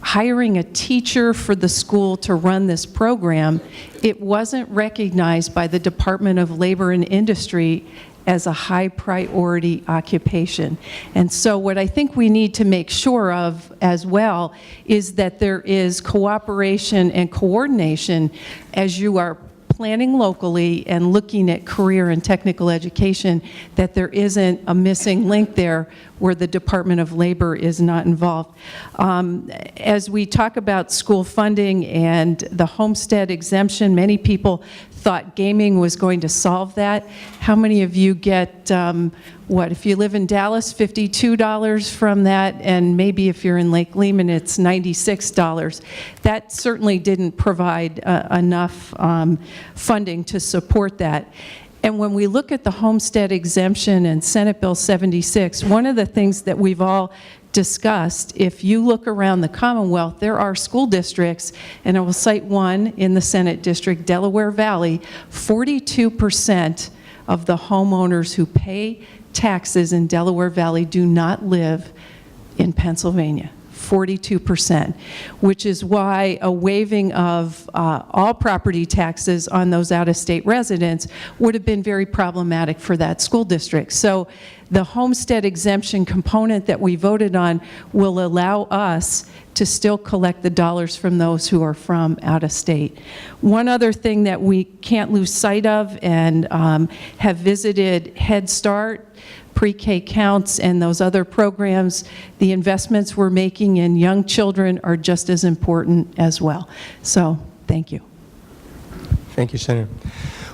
hiring a teacher for the school to run this program, it wasn't recognized by the Department of Labor and Industry as a high priority occupation. And so what I think we need to make sure of as well is that there is cooperation and coordination as you are planning locally and looking at career and technical education, that there isn't a missing link there where the Department of Labor is not involved. As we talk about school funding and the homestead exemption, many people thought gaming was going to solve that. How many of you get, if you live in Dallas, $52 from that, and maybe if you're in Lake Lehman, it's $96. That certainly didn't provide enough funding to support that. And when we look at the homestead exemption and Senate Bill 76, one of the things that we've all discussed, if you look around the Commonwealth, there are school districts, and I will cite one in the Senate district, Delaware Valley, 42% of the homeowners who pay taxes in Delaware Valley do not live in Pennsylvania. 42%, which is why a waiving of all property taxes on those out-of-state residents would have been very problematic for that school district. So the homestead exemption component that we voted on will allow us to still collect the dollars from those who are from out of state. One other thing that we can't lose sight of, and have visited Head Start, Pre-K Counts, and those other programs, the investments we're making in young children are just as important as well. So, thank you. Thank you, Senator.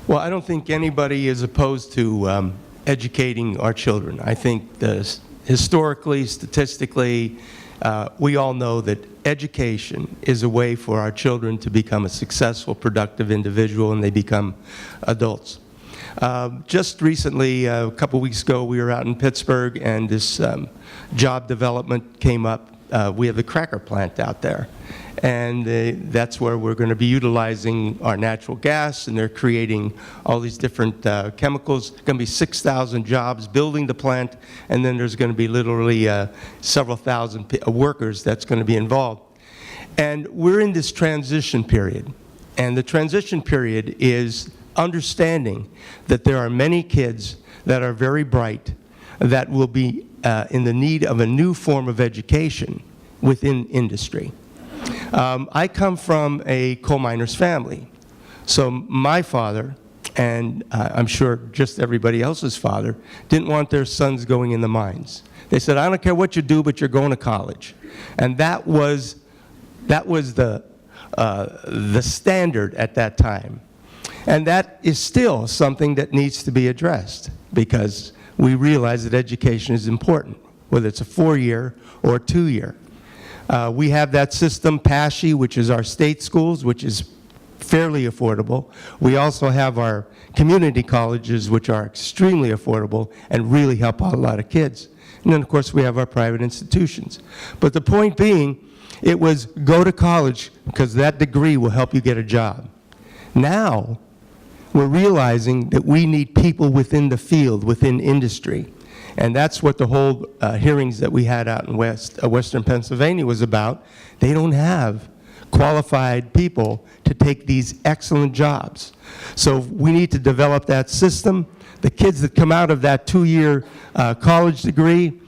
Well, I don't think anybody is opposed to educating our children. I think historically, statistically, we all know that education is a way for our children to become a successful, productive individual, and they become adults. Just recently, a couple weeks ago, we were out in Pittsburgh, and this job development came up. We have the cracker plant out there, and that's where we're going to be utilizing our natural gas, and they're creating all these different chemicals. Going to be 6,000 jobs building the plant, and then there's going to be literally several thousand workers that's going to be involved. And we're in this transition period, and the transition period is understanding that there are many kids that are very bright that will be in the need of a new form of education within industry. I come from a coal miner's family. So my father and I'm sure just everybody else's father, didn't want their sons going in the mines. They said, I don't care what you do, but you're going to college. And that was the standard at that time. And that is still something that needs to be addressed, because we realize that education is important, whether it's a 4-year or a 2-year. We have that system, PASHE, which is our state schools, which is fairly affordable. We also have our community colleges, which are extremely affordable and really help out a lot of kids. And then, of course, we have our private institutions. But the point being, it was go to college because that degree will help you get a job. Now, we're realizing that we need people within the field, within industry. And that's what the whole hearings that we had out in Western Pennsylvania was about. They don't have qualified people to take these excellent jobs. So we need to develop that system. The kids that come out of that 2-year college degree,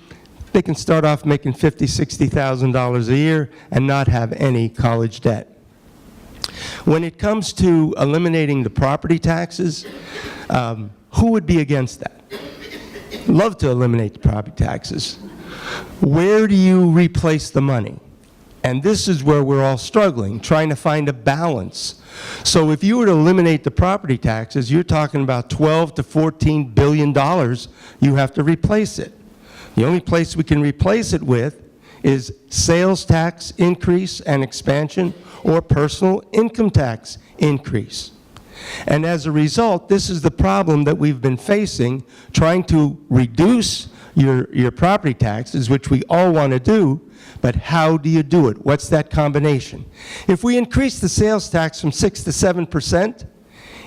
they can start off making $50,000, $60,000 a year and not have any college debt. When it comes to eliminating the property taxes, who would be against that? Love to eliminate the property taxes. Where do you replace the money? And this is where we're all struggling, trying to find a balance. So if you were to eliminate the property taxes, you're talking about $12 to $14 billion you have to replace it. The only place we can replace it with is sales tax increase and expansion or personal income tax increase. And as a result, this is the problem that we've been facing, trying to reduce your property taxes, which we all want to do, but how do you do it? What's that combination? If we increase the sales tax from 6 to 7%,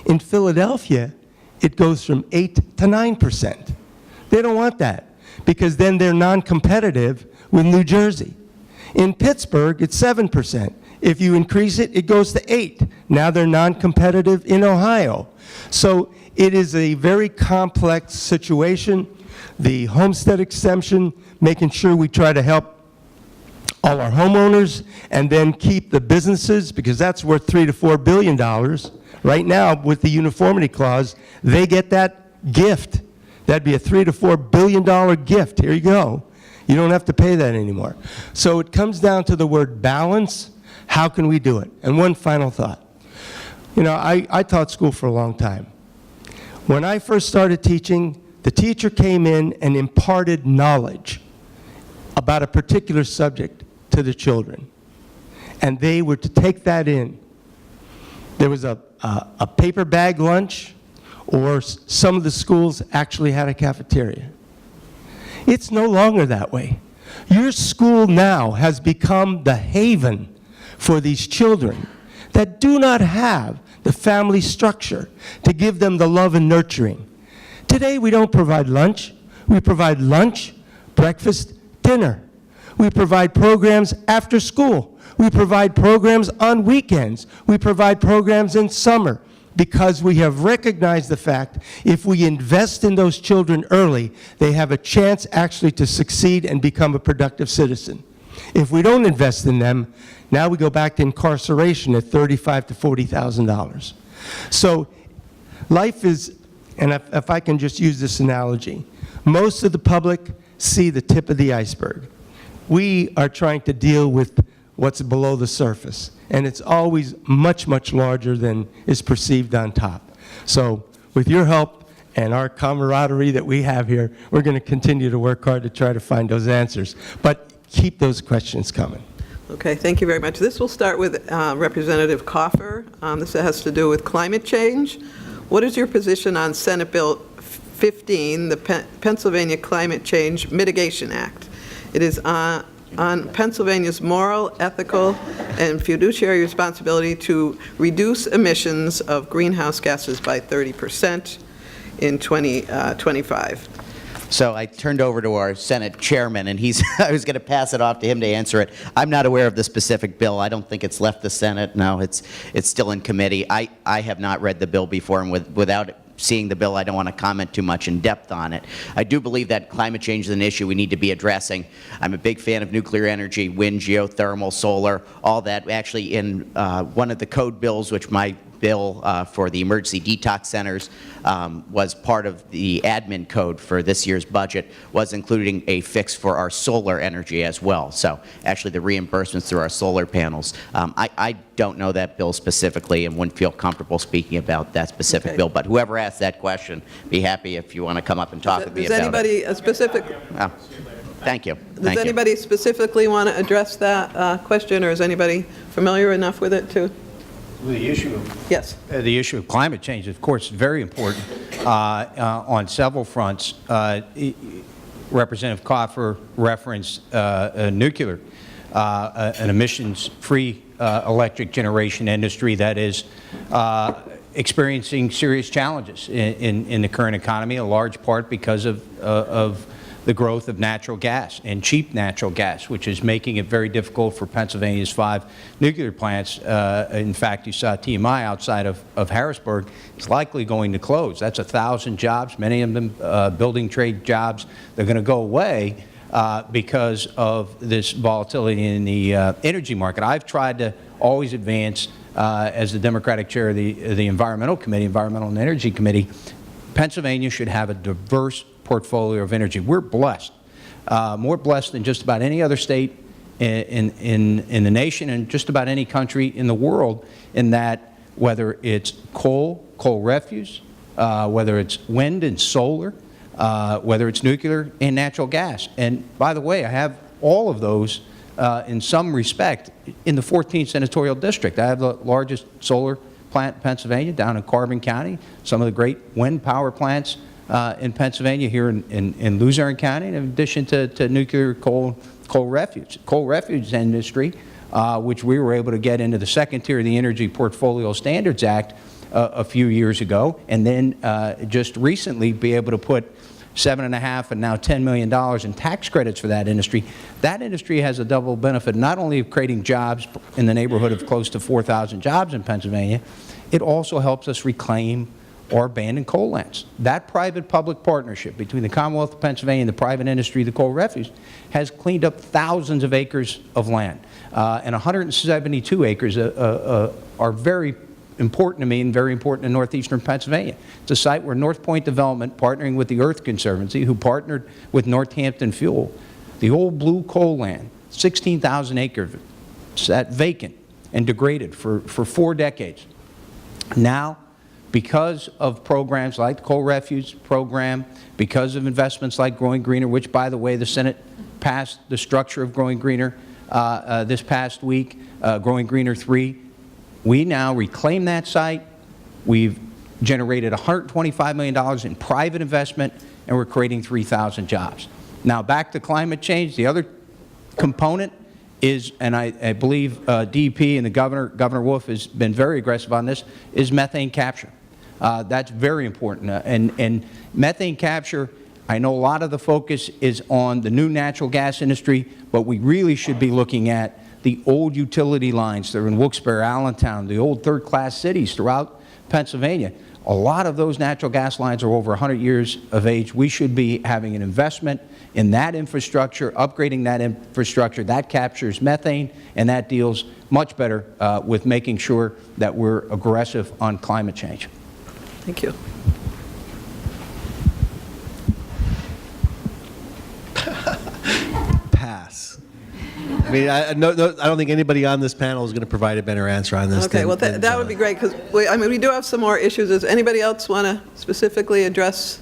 in Philadelphia, it goes from 8 to 9%. They don't want that, because then they're non-competitive with New Jersey. In Pittsburgh, it's 7%. If you increase it, it goes to 8. Now they're non-competitive in Ohio. So it is a very complex situation. The homestead exemption, making sure we try to help all our homeowners and then keep the businesses, because that's worth $3 to $4 billion. Right now, with the uniformity clause, they get that gift. That'd be a $3 to $4 billion gift. Here you go. You don't have to pay that anymore. So it comes down to the word balance. How can we do it? And one final thought. You know, I taught school for a long time. When I first started teaching, the teacher came in and imparted knowledge about a particular subject to the children. And they were to take that in. There was a paper bag lunch, or some of the schools actually had a cafeteria. It's no longer that way. Your school now has become the haven for these children that do not have the family structure to give them the love and nurturing. Today, we don't provide lunch. We provide lunch, breakfast, dinner. We provide programs after school. We provide programs on weekends. We provide programs in summer, because we have recognized the fact if we invest in those children early, they have a chance actually to succeed and become a productive citizen. If we don't invest in them, now we go back to incarceration at $35,000 to $40,000. So life is, and if I can just use this analogy, most of the public see the tip of the iceberg. We are trying to deal with what's below the surface, and it's always much, much larger than is perceived on top. So with your help and our camaraderie that we have here, we're going to continue to work hard to try to find those answers. But keep those questions coming. Okay, thank you very much. This will start with Representative Coffer. This has to do with climate change. What is your position on Senate Bill 15, the Pennsylvania Climate Change Mitigation Act? It is on Pennsylvania's moral, ethical, and fiduciary responsibility to reduce emissions of greenhouse gases by 30% in 2025. So I turned over to our Senate chairman, and I was going to pass it off to him to answer it. I'm not aware of the specific bill. I don't think it's left the Senate. No, it's still in committee. I have not read the bill before, and without seeing the bill, I don't want to comment too much in depth on it. I do believe that climate change is an issue we need to be addressing. I'm a big fan of nuclear energy, wind, geothermal, solar, all that. Actually, in one of the code bills, which my bill for the emergency detox centers was part of the admin code for this year's budget, was including a fix for our solar energy as well. So actually the reimbursements through our solar panels. I don't know that bill specifically and wouldn't feel comfortable speaking about that specific Okay. bill, but whoever asked that question, be happy if you want to come up and talk with me Does about anybody specific, it. Oh, thank you. does Thank you. anybody specifically want to address that question, or is anybody familiar enough with it to? The issue Yes. The issue of climate change, of course, is very important on several fronts. Representative Coffer referenced nuclear, an emissions-free electric generation industry that is experiencing serious challenges in the current economy, a large part because of the growth of natural gas and cheap natural gas, which is making it very difficult for Pennsylvania's 5 nuclear plants. In fact, you saw TMI outside of Harrisburg is likely going to close. That's 1,000 jobs, many of them building trade jobs. They're going to go away because of this volatility in the energy market. I've tried to always advance, as the Democratic chair of the Environmental Committee, Environmental and Energy Committee, Pennsylvania should have a diverse portfolio of energy. We're blessed, more blessed than just about any other state in the nation and just about any country in the world, in that whether it's coal refuse, whether it's wind and solar, whether it's nuclear and natural gas. And by the way, I have all of those in some respect in the 14th Senatorial District. I have the largest solar plant in Pennsylvania down in Carbon County, some of the great wind power plants in Pennsylvania here in Luzerne County, in addition to nuclear coal refuge. Coal refuge industry, which we were able to get into the second tier of the Energy Portfolio Standards Act a few years ago, and then just recently be able to put $7.5 and now $10 million in tax credits for that industry. That industry has a double benefit, not only of creating jobs in the neighborhood of close to 4,000 jobs in Pennsylvania, it also helps us reclaim our abandoned coal lands. That private-public partnership between the Commonwealth of Pennsylvania and the private industry, the coal refuse, has cleaned up thousands of acres of land. And 172 acres are very important to me and very important in northeastern Pennsylvania. It's a site where North Point Development, partnering with the Earth Conservancy, who partnered with Northampton Fuel, the old blue coal land, 16,000 acres, sat vacant and degraded for 4 decades. Now, because of programs like the Coal Refuge Program, because of investments like Growing Greener, which, by the way, the Senate passed the structure of Growing Greener this past week, Growing Greener 3, we now reclaim that site. We've generated $125 million in private investment, and we're creating 3,000 jobs. Now, back to climate change, the other component is, and I believe DEP and the Governor Wolf has been very aggressive on this, is methane capture. That's very important. And methane capture, I know a lot of the focus is on the new natural gas industry, but we really should be looking at the old utility lines that are in Wilkes-Barre, Allentown, the old third-class cities throughout Pennsylvania. A lot of those natural gas lines are over 100 years of age. We should be having an investment in that infrastructure, upgrading that infrastructure. That captures methane, and that deals much better with making sure that we're aggressive on climate change. Thank you. Pass. I mean, I don't think anybody on this panel is going to provide a better answer on this. Okay, well, that would be great, because, I mean, we do have some more issues. Does anybody else want to specifically address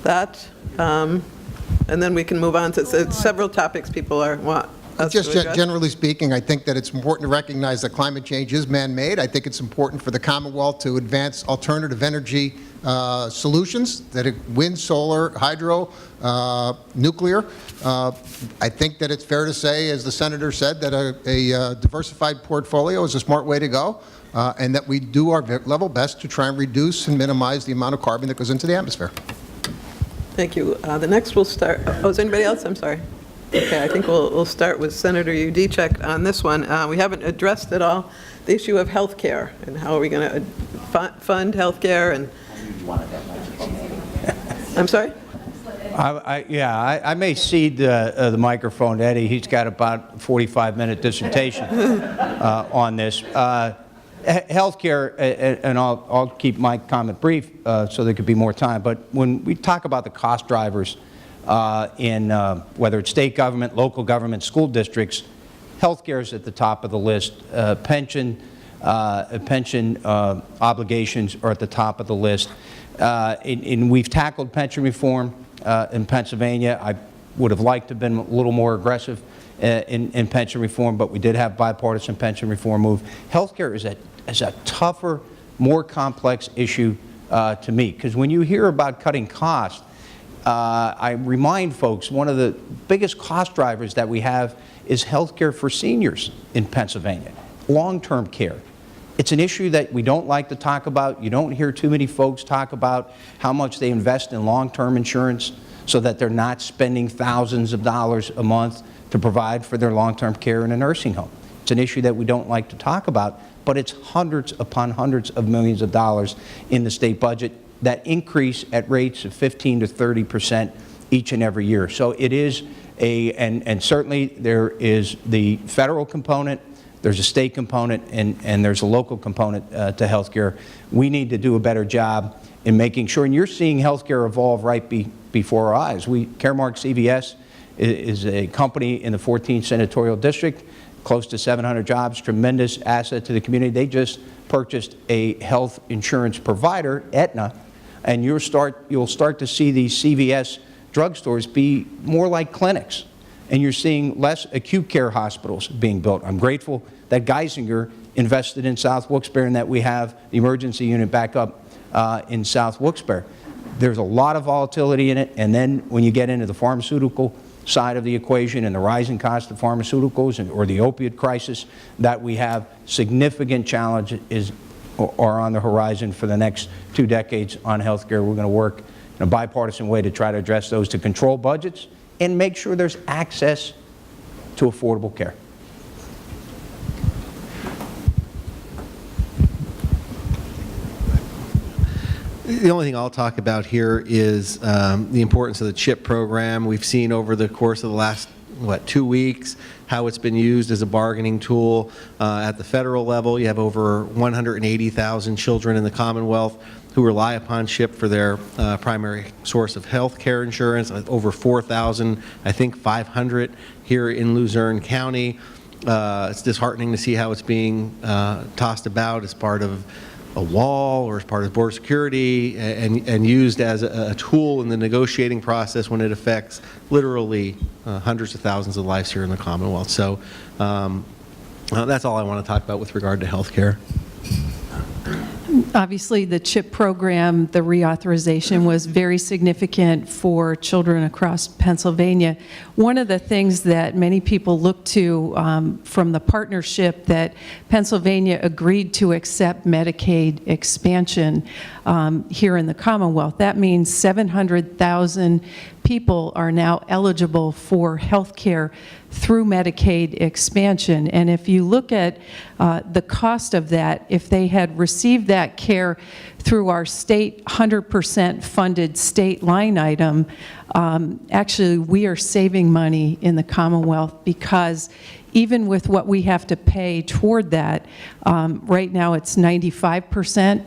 that? And then we can move on to several topics people want us to Just address. generally speaking, I think that it's important to recognize that climate change is man-made. I think it's important for the Commonwealth to advance alternative energy solutions, that wind, solar, hydro, nuclear. I think that it's fair to say, as the Senator said, that a diversified portfolio is a smart way to go, and that we do our level best to try and reduce and minimize the amount of carbon that goes into the atmosphere. Thank you. The next we'll start, oh, is anybody else? I'm sorry. Okay, I think we'll start with Senator Udicek on this one. We haven't addressed at all the issue of health care, and how are we going to fund health care, and... I'm sorry? I may cede the microphone to Eddie. He's got about a 45-minute dissertation on this. Healthcare, and I'll keep my comment brief so there could be more time, but when we talk about the cost drivers in whether it's state government, local government, school districts, healthcare is at the top of the list. Pension obligations are at the top of the list. And we've tackled pension reform in Pennsylvania. I would have liked to have been a little more aggressive in pension reform, but we did have bipartisan pension reform move. Healthcare is a tougher, more complex issue to me, because when you hear about cutting costs, I remind folks one of the biggest cost drivers that we have is healthcare for seniors in Pennsylvania, long-term care. It's an issue that we don't like to talk about. You don't hear too many folks talk about how much they invest in long-term insurance so that they're not spending thousands of dollars a month to provide for their long-term care in a nursing home. It's an issue that we don't like to talk about, but it's hundreds upon hundreds of millions of dollars in the state budget that increase at rates of 15 to 30% each and every year. So it is and certainly there is the federal component, there's a state component, and there's a local component to healthcare. We need to do a better job in making sure, and you're seeing healthcare evolve right before our eyes. Caremark CVS is a company in the 14th Senatorial District, close to 700 jobs, tremendous asset to the community. They just purchased a health insurance provider, Aetna, and you'll start to see these CVS drugstores be more like clinics. And you're seeing less acute care hospitals being built. I'm grateful that Geisinger invested in South Wilkes-Barre and that we have the emergency unit back up in South Wilkes-Barre. There's a lot of volatility in it, and then when you get into the pharmaceutical side of the equation and the rising cost of pharmaceuticals or the opioid crisis that we have, significant challenges are on the horizon for the next 2 decades on healthcare. We're going to work in a bipartisan way to try to address those, to control budgets and make sure there's access to affordable care. The only thing I'll talk about here is the importance of the CHIP program. We've seen over the course of the last, 2 weeks, how it's been used as a bargaining tool at the federal level. You have over 180,000 children in the Commonwealth who rely upon CHIP for their primary source of health care insurance, over 4,000, I think 500 here in Luzerne County. It's disheartening to see how it's being tossed about as part of a wall or as part of border security and used as a tool in the negotiating process when it affects literally hundreds of thousands of lives here in the Commonwealth. So that's all I want to talk about with regard to health care. Obviously, the CHIP program, the reauthorization was very significant for children across Pennsylvania. One of the things that many people look to from the partnership that Pennsylvania agreed to accept Medicaid expansion here in the Commonwealth. That means 700,000 people are now eligible for health care through Medicaid expansion. And if you look at the cost of that, if they had received that care through our state 100% funded state line item, actually we are saving money in the Commonwealth, because even with what we have to pay toward that, right now it's 95%,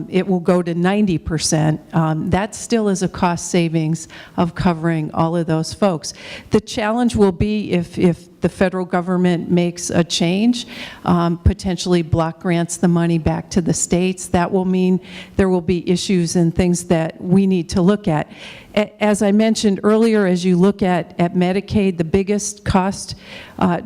it will go to 90%. That still is a cost savings of covering all of those folks. The challenge will be if the federal government makes a change, potentially block grants the money back to the states. That will mean there will be issues and things that we need to look at. As I mentioned earlier, as you look at Medicaid, the biggest cost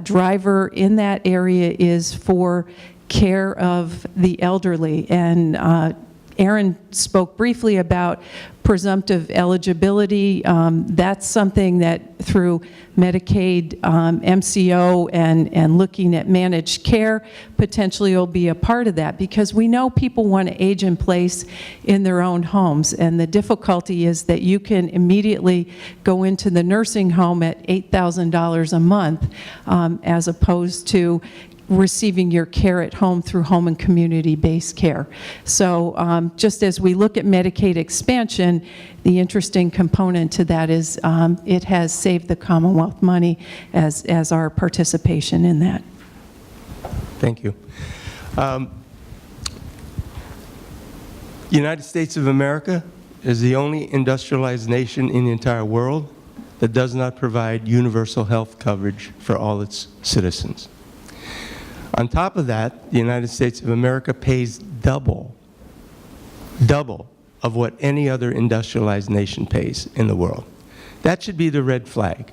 driver in that area is for care of the elderly. And Aaron spoke briefly about presumptive eligibility. That's something that through Medicaid, MCO, and looking at managed care, potentially will be a part of that, because we know people want to age in place in their own homes. And the difficulty is that you can immediately go into the nursing home at $8,000 a month, as opposed to receiving your care at home through home and community-based care. So just as we look at Medicaid expansion, the interesting component to that is it has saved the Commonwealth money as our participation in that. Thank you. The United States of America is the only industrialized nation in the entire world that does not provide universal health coverage for all its citizens. On top of that, the United States of America pays double of what any other industrialized nation pays in the world. That should be the red flag.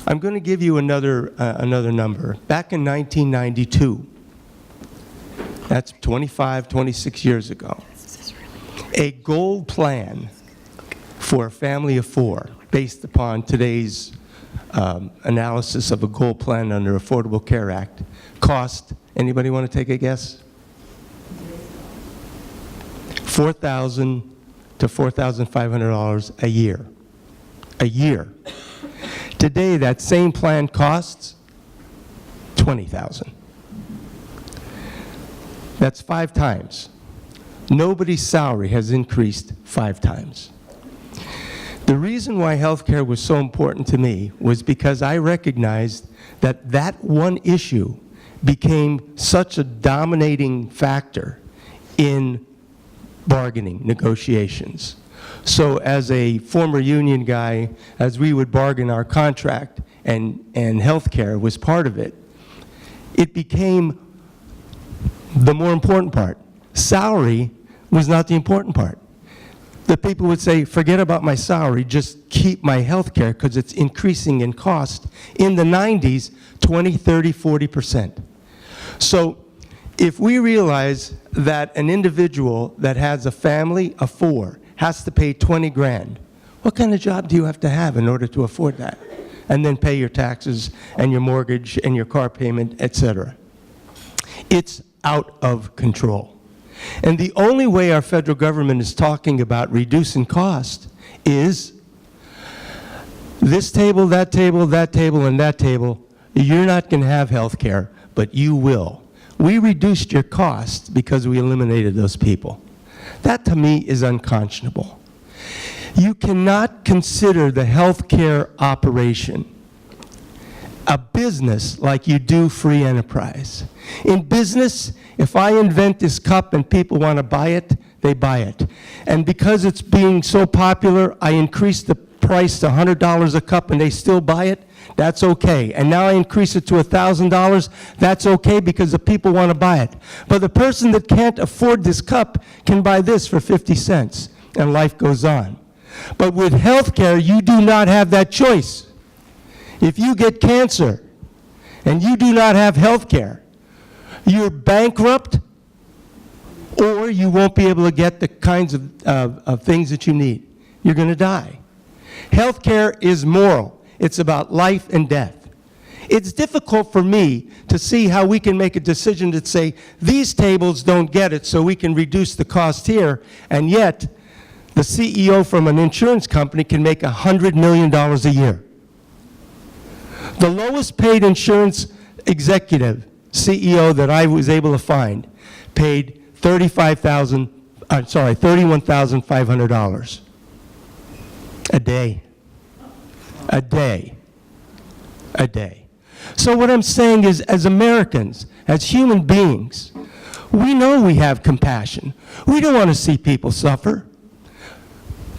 I'm going to give you another number. Back in 1992, that's 26 years ago, a gold plan for a family of 4, based upon today's analysis of a gold plan under Affordable Care Act, cost, anybody want to take a guess? $4,000 to $4,500 a year. A year. Today, that same plan costs $20,000. That's 5 times. Nobody's salary has increased 5 times. The reason why health care was so important to me was because I recognized that that one issue became such a dominating factor in bargaining negotiations. So as a former union guy, as we would bargain our contract, and health care was part of it, it became the more important part. Salary was not the important part. The people would say, forget about my salary, just keep my health care because it's increasing in cost. In the 90s, 20, 30, 40%. So if we realize that an individual that has a family of 4 has to pay 20 grand, what kind of job do you have to have in order to afford that? And then pay your taxes and your mortgage and your car payment, etc. It's out of control. And the only way our federal government is talking about reducing cost is this table, that table, that table, and that table. You're not going to have health care, but you will. We reduced your cost because we eliminated those people. That, to me, is unconscionable. You cannot consider the health care operation a business like you do free enterprise. In business, if I invent this cup and people want to buy it, they buy it. And because it's being so popular, I increase the price to $100 a cup and they still buy it, that's okay. And now I increase it to $1,000, that's okay because the people want to buy it. But the person that can't afford this cup can buy this for 50 cents, and life goes on. But with health care, you do not have that choice. If you get cancer and you do not have health care, you're bankrupt or you won't be able to get the kinds of things that you need. You're going to die. Health care is moral. It's about life and death. It's difficult for me to see how we can make a decision that say, these tables don't get it, so we can reduce the cost here, and yet the CEO from an insurance company can make $100 million a year. The lowest paid insurance executive, CEO that I was able to find, paid $31,500 a day. A day. A day. So what I'm saying is, as Americans, as human beings, we know we have compassion. We don't want to see people suffer.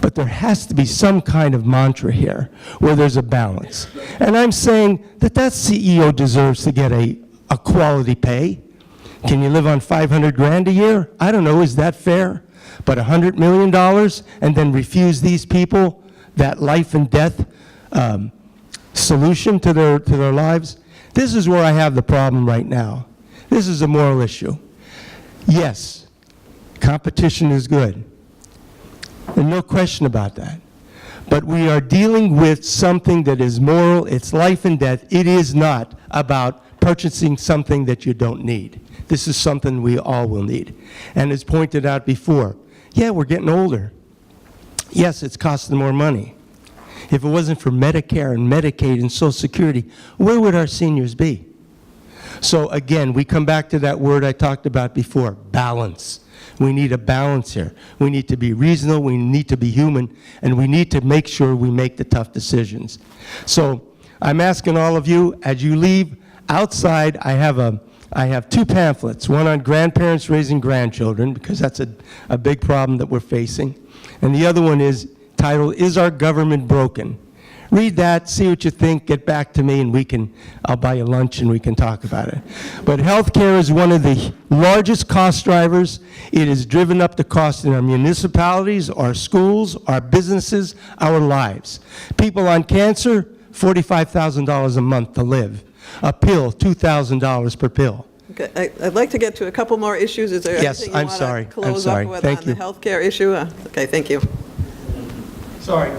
But there has to be some kind of mantra here where there's a balance. And I'm saying that that CEO deserves to get a quality pay. Can you live on 500 grand a year? I don't know, is that fair? But $100 million and then refuse these people that life and death solution to their lives? This is where I have the problem right now. This is a moral issue. Yes, competition is good. And no question about that. But we are dealing with something that is moral, it's life and death. It is not about purchasing something that you don't need. This is something we all will need. And as pointed out before, yeah, we're getting older. Yes, it's costing more money. If it wasn't for Medicare and Medicaid and Social Security, where would our seniors be? So again, we come back to that word I talked about before, balance. We need a balance here. We need to be reasonable, we need to be human, and we need to make sure we make the tough decisions. So I'm asking all of you, as you leave outside, I have a I have 2 pamphlets, one on grandparents raising grandchildren, because that's a big problem that we're facing, and the other one is titled, Is Our Government Broken? Read that, see what you think, get back to me, and I'll buy you lunch and we can talk about it. But healthcare is one of the largest cost drivers. It has driven up the cost in our municipalities, our schools, our businesses, our lives. People on cancer, $45,000 a month to live. A pill, $2,000 per pill. Okay, I'd like to get to a couple more issues. Is there Yes, anything you I'm want sorry. to I'm close sorry. up with Thank on you. the healthcare issue? Okay, thank you. Sorry.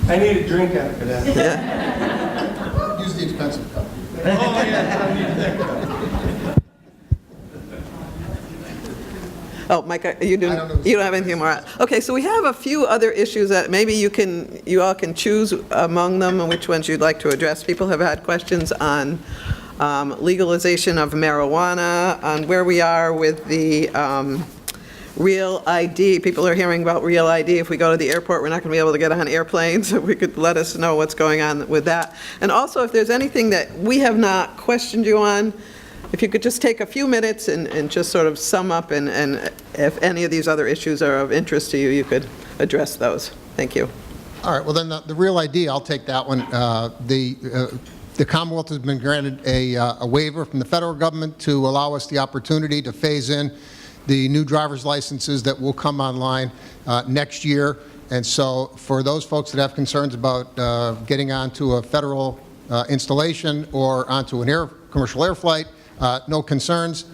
I need a drink after that. Use the expensive cup. Oh, Mike, you don't have anything more? Okay, so we have a few other issues that maybe you all can choose among them and which ones you'd like to address. People have had questions on legalization of marijuana, on where we are with the Real ID. People are hearing about Real ID. If we go to the airport, we're not going to be able to get on airplanes. So we could let us know what's going on with that. And also, if there's anything that we have not questioned you on, if you could just take a few minutes and just sort of sum up, and if any of these other issues are of interest to you, you could address those. Thank you. All right, well then, the Real ID, I'll take that one. The Commonwealth has been granted a waiver from the federal government to allow us the opportunity to phase in the new driver's licenses that will come online next year. And so for those folks that have concerns about getting onto a federal installation or onto an commercial air flight, no concerns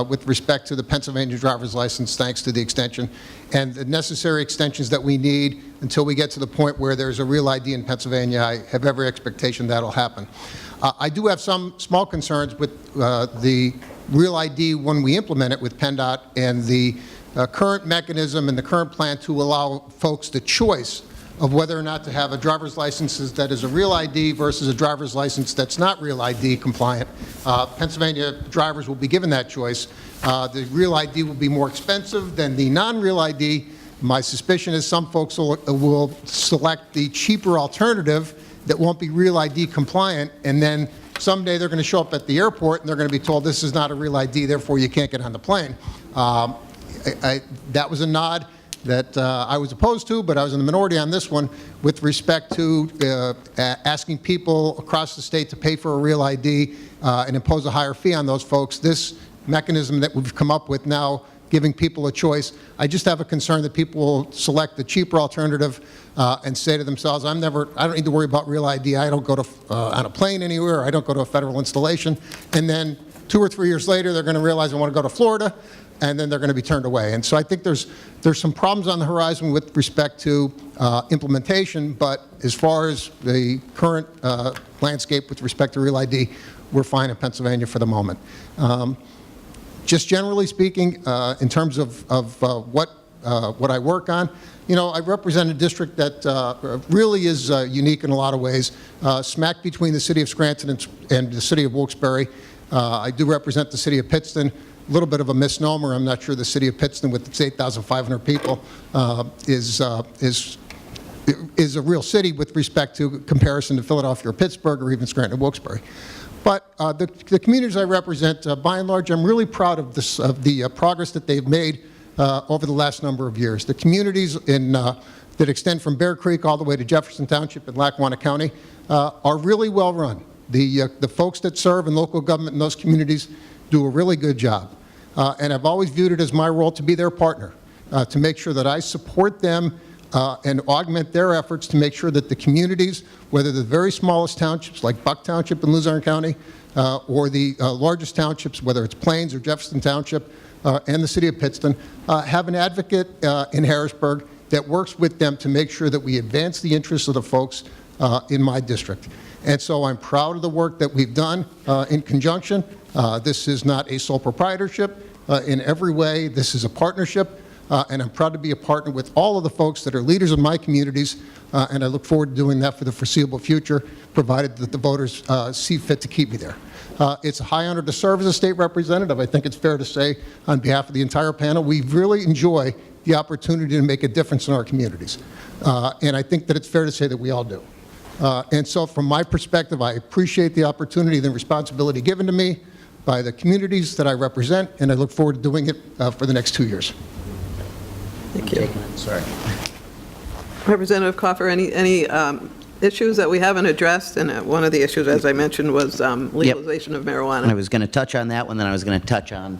with respect to the Pennsylvania driver's license, thanks to the extension. And the necessary extensions that we need until we get to the point where there's a Real ID in Pennsylvania, I have every expectation that'll happen. I do have some small concerns with the Real ID when we implement it with PennDOT and the current mechanism and the current plan to allow folks the choice of whether or not to have a driver's license that is a Real ID versus a driver's license that's not Real ID compliant. Pennsylvania drivers will be given that choice. The Real ID will be more expensive than the non-Real ID. My suspicion is some folks will select the cheaper alternative that won't be Real ID compliant, and then someday they're going to show up at the airport and they're going to be told this is not a Real ID, therefore you can't get on the plane. That was a nod that I was opposed to, but I was in the minority on this one with respect to asking people across the state to pay for a Real ID and impose a higher fee on those folks. This mechanism that we've come up with now, giving people a choice, I just have a concern that people will select the cheaper alternative and say to themselves, I don't need to worry about Real ID, I don't go to, on a plane anywhere, I don't go to a federal installation, and then 2 or 3 years later they're going to realize I want to go to Florida, and then they're going to be turned away. And so I think there's some problems on the horizon with respect to implementation, but as far as the current landscape with respect to Real ID, we're fine in Pennsylvania for the moment. Just generally speaking, in terms of what I work on, you know, I represent a district that really is unique in a lot of ways, smack between the city of Scranton and the city of Wilkes-Barre. I do represent the city of Pittston. A little bit of a misnomer. I'm not sure the city of Pittston, with its 8,500 people, is a real city with respect to comparison to Philadelphia or Pittsburgh or even Scranton or Wilkes-Barre. But the communities I represent, by and large, I'm really proud of the progress that they've made over the last number of years. The communities that extend from Bear Creek all the way to Jefferson Township in Lackawanna County are really well run. The folks that serve in local government in those communities do a really good job. And I've always viewed it as my role to be their partner, to make sure that I support them and augment their efforts to make sure that the communities, whether the very smallest townships like Buck Township in Luzerne County, or the largest townships, whether it's Plains or Jefferson Township, and the city of Pittston, have an advocate in Harrisburg that works with them to make sure that we advance the interests of the folks in my district. And so I'm proud of the work that we've done in conjunction. This is not a sole proprietorship in every way. This is a partnership, and I'm proud to be a partner with all of the folks that are leaders in my communities, and I look forward to doing that for the foreseeable future, provided that the voters see fit to keep me there. It's a high honor to serve as a state representative. I think it's fair to say, on behalf of the entire panel, we really enjoy the opportunity to make a difference in our communities. And I think that it's fair to say that we all do. And so from my perspective, I appreciate the opportunity and the responsibility given to me, by the communities that I represent, and I look forward to doing it for the next 2 years. Thank you. Sorry. Representative Coffer, any issues that we haven't addressed? And one of the issues, as I mentioned, was legalization of marijuana. I was going to touch on that one, then I was going to touch on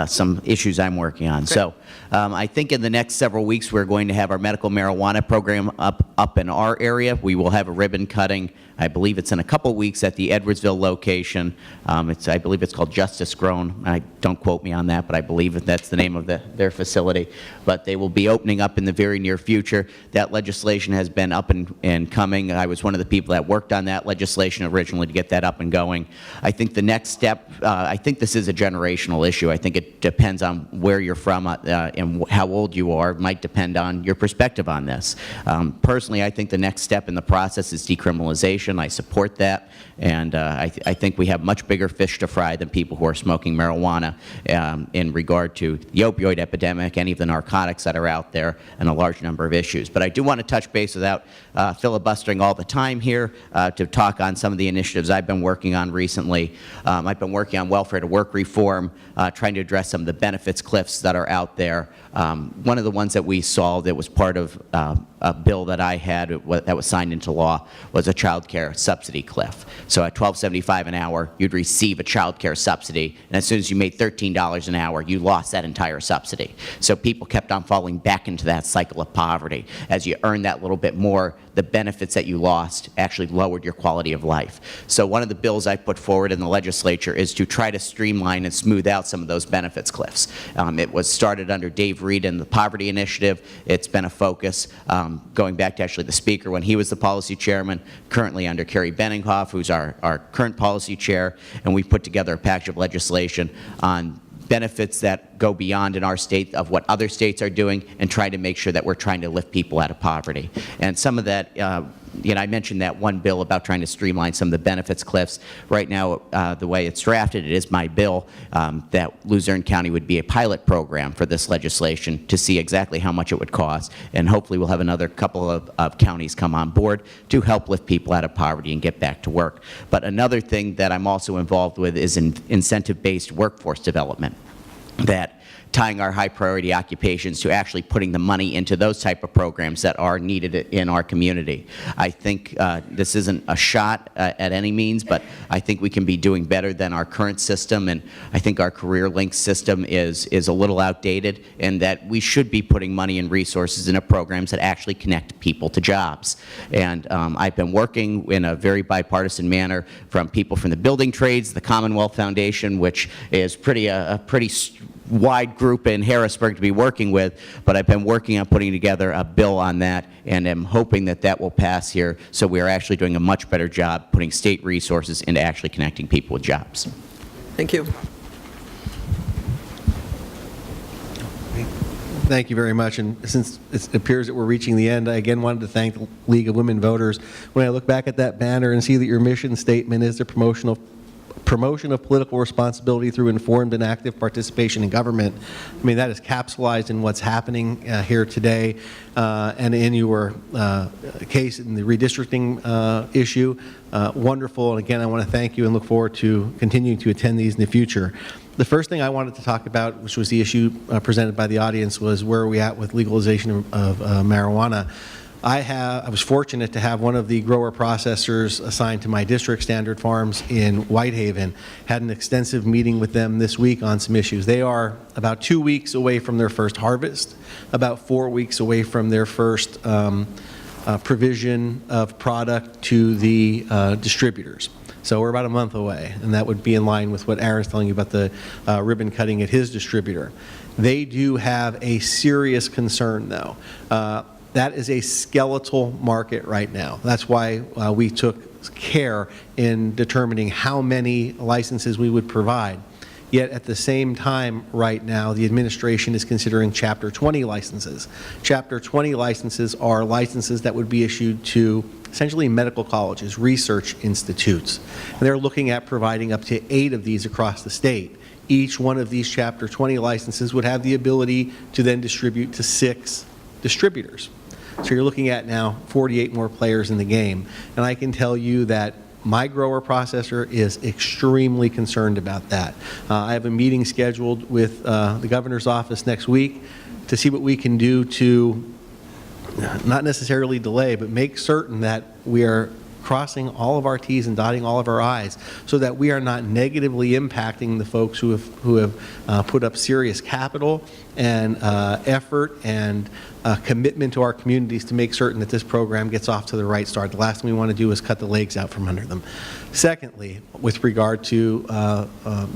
some issues I'm working on. So I think in the next several weeks, we're going to have our medical marijuana program up in our area. We will have a ribbon cutting. I believe it's in a couple weeks at the Edwardsville location. I believe it's called Justice Grown. Don't quote me on that, but I believe that's the name of their facility. But they will be opening up in the very near future. That legislation has been up and coming. I was one of the people that worked on that legislation originally to get that up and going. I think the next step, I think this is a generational issue. I think it depends on where you're from and how old you are. It might depend on your perspective on this. Personally, I think the next step in the process is decriminalization. I support that, and I think we have much bigger fish to fry than people who are smoking marijuana in regard to the opioid epidemic, any of the narcotics that are out there, and a large number of issues. But I do want to touch base without filibustering all the time here to talk on some of the initiatives I've been working on recently. I've been working on welfare to work reform, trying to address some of the benefits cliffs that are out there. One of the ones that we solved that was part of a bill that I had that was signed into law was a child care subsidy cliff. So at $12.75 an hour, you'd receive a child care subsidy, and as soon as you made $13 an hour, you lost that entire subsidy. So people kept on falling back into that cycle of poverty. As you earned that little bit more, the benefits that you lost actually lowered your quality of life. So one of the bills I put forward in the legislature is to try to streamline and smooth out some of those benefits cliffs. It was started under Dave Reed and the Poverty Initiative. It's been a focus going back to actually the Speaker when he was the policy chairman, currently under Kerry Benninghoff, who's our current policy chair, and we put together a package of legislation on benefits that go beyond in our state of what other states are doing and try to make sure that we're trying to lift people out of poverty. And some of that, I mentioned that one bill about trying to streamline some of the benefits cliffs. Right now, the way it's drafted, it is my bill that Luzerne County would be a pilot program for this legislation to see exactly how much it would cost, and hopefully we'll have another couple of counties come on board to help lift people out of poverty and get back to work. But another thing that I'm also involved with is incentive-based workforce development, that tying our high priority occupations to actually putting the money into those type of programs that are needed in our community. I think this isn't a shot at any means, but I think we can be doing better than our current system, and I think our Career Link system is a little outdated, and that we should be putting money and resources into programs that actually connect people to jobs. And I've been working in a very bipartisan manner from people from the building trades, the Commonwealth Foundation, which is a pretty wide group in Harrisburg to be working with, but I've been working on putting together a bill on that, and am hoping that that will pass here, so we are actually doing a much better job putting state resources into actually connecting people with jobs. Thank you. Thank you very much. And since it appears that we're reaching the end, I again wanted to thank the League of Women Voters. When I look back at that banner and see that your mission statement is the promotion of political responsibility through informed and active participation in government, I mean, that is capsulized in what's happening here today, and in your case in the redistricting issue. Wonderful, and again, I want to thank you and look forward to continuing to attend these in the future. The first thing I wanted to talk about, which was the issue presented by the audience, was where are we at with legalization of marijuana. I was fortunate to have one of the grower processors assigned to my district, Standard Farms in Whitehaven. Had an extensive meeting with them this week on some issues. They are about 2 weeks away from their first harvest, about 4 weeks away from their first provision of product to the distributors. So we're about a month away, and that would be in line with what Aaron's telling you about the ribbon cutting at his distributor. They do have a serious concern, though. That is a skeletal market right now. That's why we took care in determining how many licenses we would provide. Yet at the same time right now, the administration is considering Chapter 20 licenses. Chapter 20 licenses are licenses that would be issued to essentially medical colleges, research institutes. And they're looking at providing up to 8 of these across the state. Each one of these Chapter 20 licenses would have the ability to then distribute to 6 distributors. So you're looking at now 48 more players in the game. And I can tell you that My grower processor is extremely concerned about that. I have a meeting scheduled with the governor's office next week to see what we can do to not necessarily delay, but make certain that we are crossing all of our T's and dotting all of our I's so that we are not negatively impacting the folks who have put up serious capital and effort and commitment to our communities to make certain that this program gets off to the right start. The last thing we want to do is cut the legs out from under them. Secondly, with regard to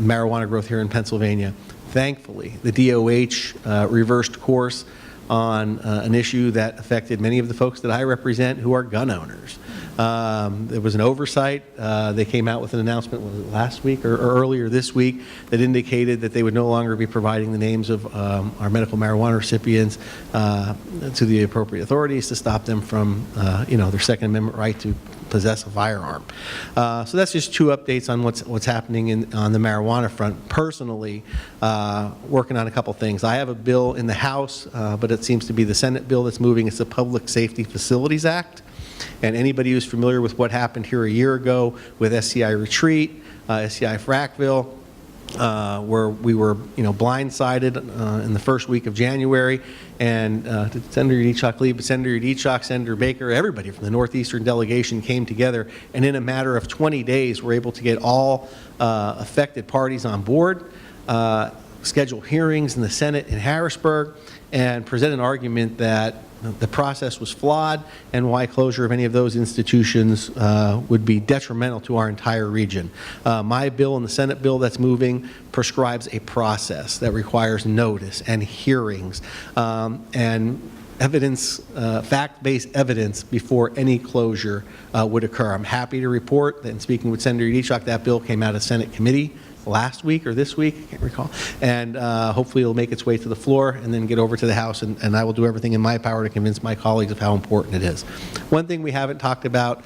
marijuana growth here in Pennsylvania, thankfully, the DOH reversed course on an issue that affected many of the folks that I represent who are gun owners. There was an oversight. They came out with an announcement, was it last week or earlier this week, that indicated that they would no longer be providing the names of our medical marijuana recipients to the appropriate authorities to stop them from, their Second Amendment right to possess a firearm. So that's just two updates on what's happening on the marijuana front. Personally, working on a couple things. I have a bill in the House, but it seems to be the Senate bill that's moving. It's the Public Safety Facilities Act. And anybody who's familiar with what happened here a year ago with SCI Retreat, SCI Frackville, where we were, blindsided in the first week of January, and Senator Yudichak leave, but Senator Yudichak, Senator Baker, everybody from the Northeastern delegation came together, and in a matter of 20 days, we're able to get all affected parties on board, schedule hearings in the Senate in Harrisburg, and present an argument that the process was flawed and why closure of any of those institutions would be detrimental to our entire region. My bill and the Senate bill that's moving prescribes a process that requires notice and hearings and evidence, fact-based evidence before any closure would occur. I'm happy to report that in speaking with Senator Yudichak, that bill came out of Senate committee last week or this week, I can't recall, and hopefully it'll make its way to the floor and then get over to the House, and I will do everything in my power to convince my colleagues of how important it is. One thing we haven't talked about,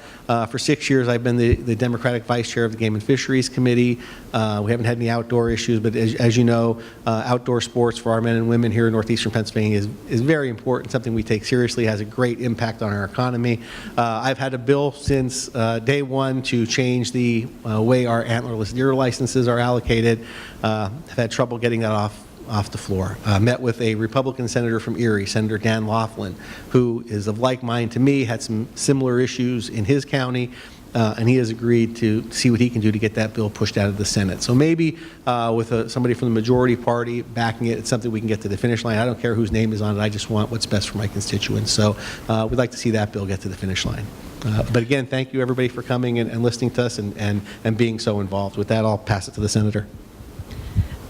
for 6 years I've been the Democratic Vice Chair of the Game and Fisheries Committee. We haven't had any outdoor issues, but as you know, outdoor sports for our men and women here in Northeastern Pennsylvania is very important, something we take seriously, has a great impact on our economy. I've had a bill since day one to change the way our antlerless deer licenses are allocated. I've had trouble getting that off the floor. Met with a Republican senator from Erie, Senator Dan Laughlin, who is of like mind to me, had some similar issues in his county, and he has agreed to see what he can do to get that bill pushed out of the Senate. So maybe with somebody from the majority party backing it, it's something we can get to the finish line. I don't care whose name is on it. I just want what's best for my constituents. So we'd like to see that bill get to the finish line. But again, thank you everybody for coming and listening to us and being so involved. With that, I'll pass it to the Senator.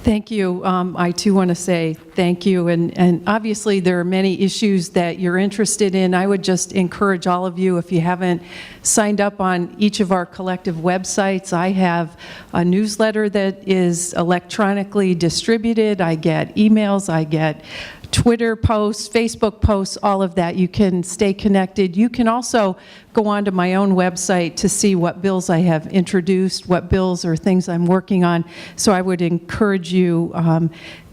Thank you. I too want to say thank you. And obviously there are many issues that you're interested in. I would just encourage all of you, if you haven't signed up on each of our collective websites, I have a newsletter that is electronically distributed. I get emails, I get Twitter posts, Facebook posts, all of that. You can stay connected. You can also go onto my own website to see what bills I have introduced, what bills or things I'm working on. So I would encourage you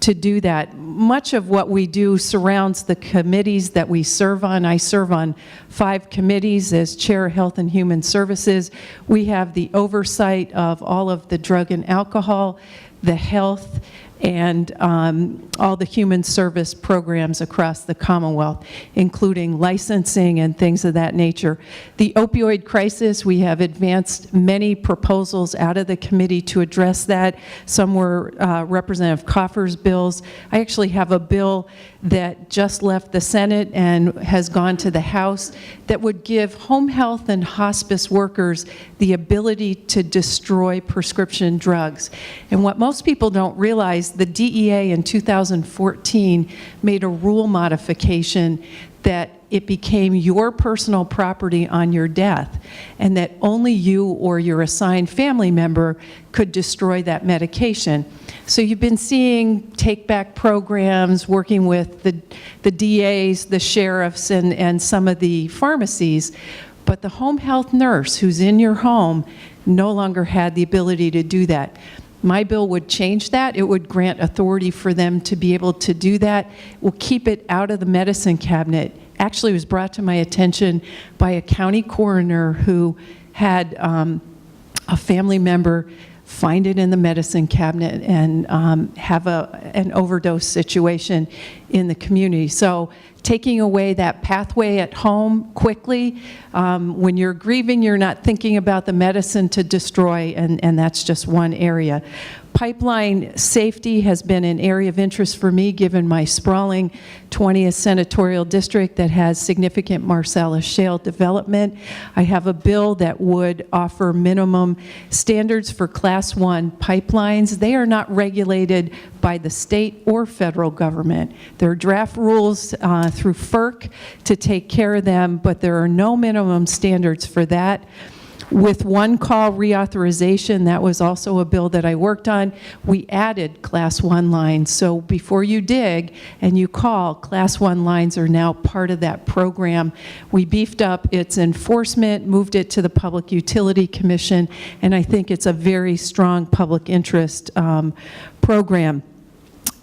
to do that. Much of what we do surrounds the committees that we serve on. I serve on 5 committees as Chair of Health and Human Services. We have the oversight of all of the drug and alcohol, the health, and all the human service programs across the Commonwealth, including licensing and things of that nature. The opioid crisis, we have advanced many proposals out of the committee to address that. Some were Representative Coffer's bills. I actually have a bill that just left the Senate and has gone to the House that would give home health and hospice workers the ability to destroy prescription drugs. And what most people don't realize, the DEA in 2014 made a rule modification that it became your personal property on your death, and that only you or your assigned family member could destroy that medication. So you've been seeing take-back programs, working with the DAs, the sheriffs, and some of the pharmacies, but the home health nurse who's in your home no longer had the ability to do that. My bill would change that. It would grant authority for them to be able to do that. We'll keep it out of the medicine cabinet. Actually, it was brought to my attention by a county coroner who had a family member find it in the medicine cabinet and have an overdose situation in the community. So taking away that pathway at home quickly, when you're grieving, you're not thinking about the medicine to destroy, and that's just one area. Pipeline safety has been an area of interest for me, given my sprawling 20th senatorial district that has significant Marcellus Shale development. I have a bill that would offer minimum standards for Class 1 pipelines. They are not regulated by the state or federal government. There are draft rules through FERC to take care of them, but there are no minimum standards for that. With one-call reauthorization, that was also a bill that I worked on, we added Class 1 lines. So before you dig and you call, Class 1 lines are now part of that program. We beefed up its enforcement, moved it to the Public Utility Commission, and I think it's a very strong public interest program.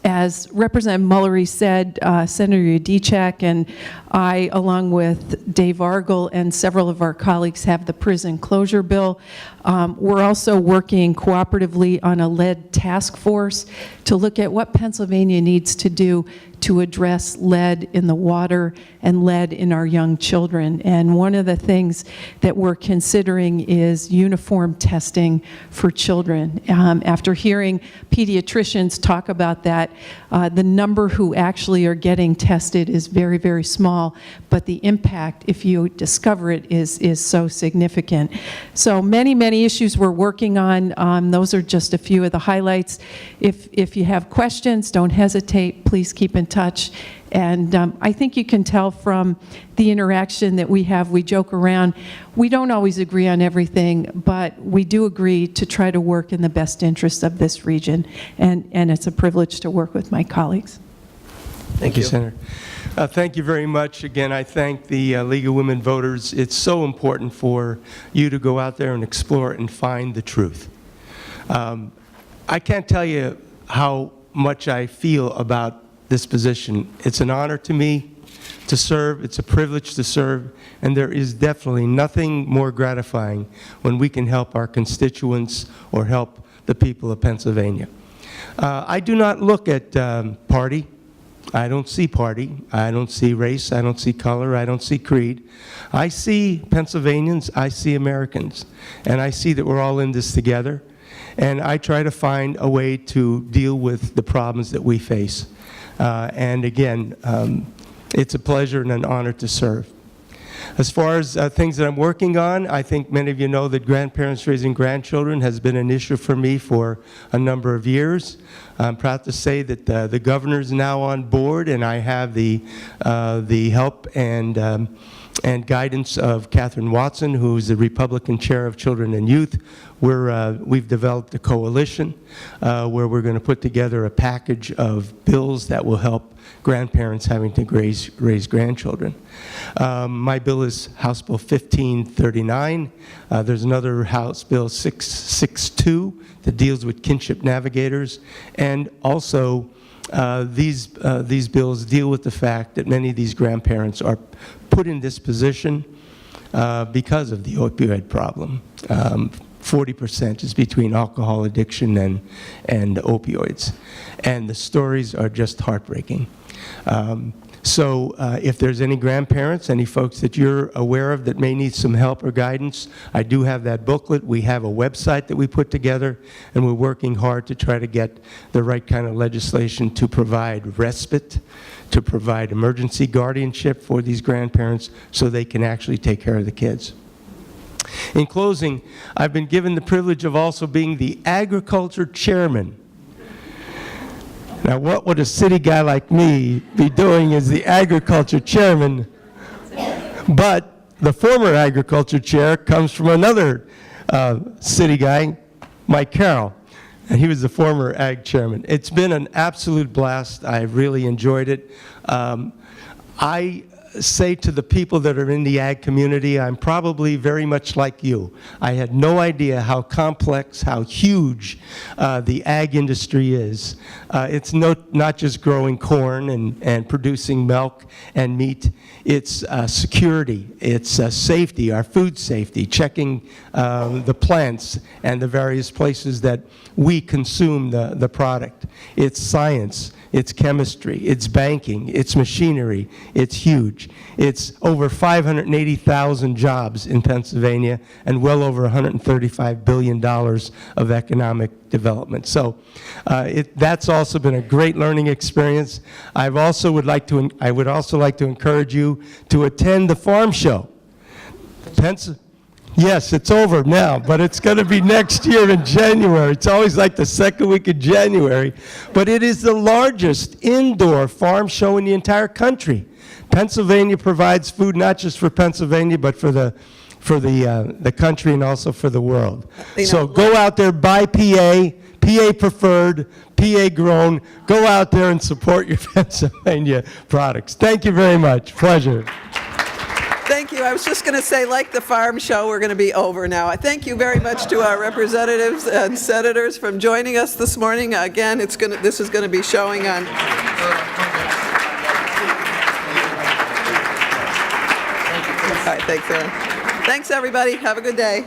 As Representative Mullery said, Senator Yudichak and I, along with Dave Argel and several of our colleagues, have the prison closure bill. We're also working cooperatively on a lead task force to look at what Pennsylvania needs to do to address lead in the water and lead in our young children. And one of the things that we're considering is uniform testing for children. After hearing pediatricians talk about that, the number who actually are getting tested is very, very small, but the impact, if you discover it, is so significant. So many issues we're working on. Those are just a few of the highlights. If you have questions, don't hesitate. Please keep in touch. And I think you can tell from the interaction that we have, we joke around. We don't always agree on everything, but we do agree to try to work in the best interest of this region. And it's a privilege to work with my colleagues. Thank you, Senator. Thank you very much. Again, I thank the League of Women Voters. It's so important for you to go out there and explore and find the truth. I can't tell you how much I feel about this position. It's an honor to me to serve. It's a privilege to serve. And there is definitely nothing more gratifying when we can help our constituents or help the people of Pennsylvania. I do not look at party. I don't see party. I don't see race. I don't see color. I don't see creed. I see Pennsylvanians. I see Americans. And I see that we're all in this together. And I try to find a way to deal with the problems that we face. And again, it's a pleasure and an honor to serve. As far as things that I'm working on, I think many of you know that grandparents raising grandchildren has been an issue for me for a number of years. I'm proud to say that the governor's now on board, and I have the help and guidance of Catherine Watson, who's the Republican Chair of Children and Youth. We've developed a coalition where we're going to put together a package of bills that will help grandparents having to raise grandchildren. My bill is House Bill 1539. There's another House Bill 662 that deals with kinship navigators. And also, these bills deal with the fact that many of these grandparents are put in this position because of the opioid problem. 40% is between alcohol addiction and opioids. And the stories are just heartbreaking. So if there's any grandparents, any folks that you're aware of that may need some help or guidance, I do have that booklet. We have a website that we put together, and we're working hard to try to get the right kind of legislation to provide respite, to provide emergency guardianship for these grandparents so they can actually take care of the kids. In closing, I've been given the privilege of also being the agriculture chairman. Now, what would a city guy like me be doing as the agriculture chairman? But the former agriculture chair comes from another city guy, Mike Carroll, and he was the former ag chairman. It's been an absolute blast. I really enjoyed it. I say to the people that are in the ag community, I'm probably very much like you. I had no idea how complex, how huge the ag industry is. It's not just growing corn and producing milk and meat. It's security, it's safety, our food safety, checking the plants and the various places that we consume the product. It's science, it's chemistry, it's banking, it's machinery, it's huge. It's over 580,000 jobs in Pennsylvania and well over $135 billion of economic development. So that's also been a great learning experience. I would also like to encourage you to attend the farm show. Yes, it's over now, but it's going to be next year in January. It's always like the second week of January. But it is the largest indoor farm show in the entire country. Pennsylvania provides food not just for Pennsylvania, but for the country and also for the world. So go out there, buy PA preferred, PA grown. Go out there and support your Pennsylvania products. Thank you very much. Pleasure. Thank you. I was just going to say, like the farm show, we're going to be over now. I thank you very much to our representatives and senators from joining us this morning. Again, this is going to be showing on. All right, thanks, Aaron. Thanks, everybody. Have a good day.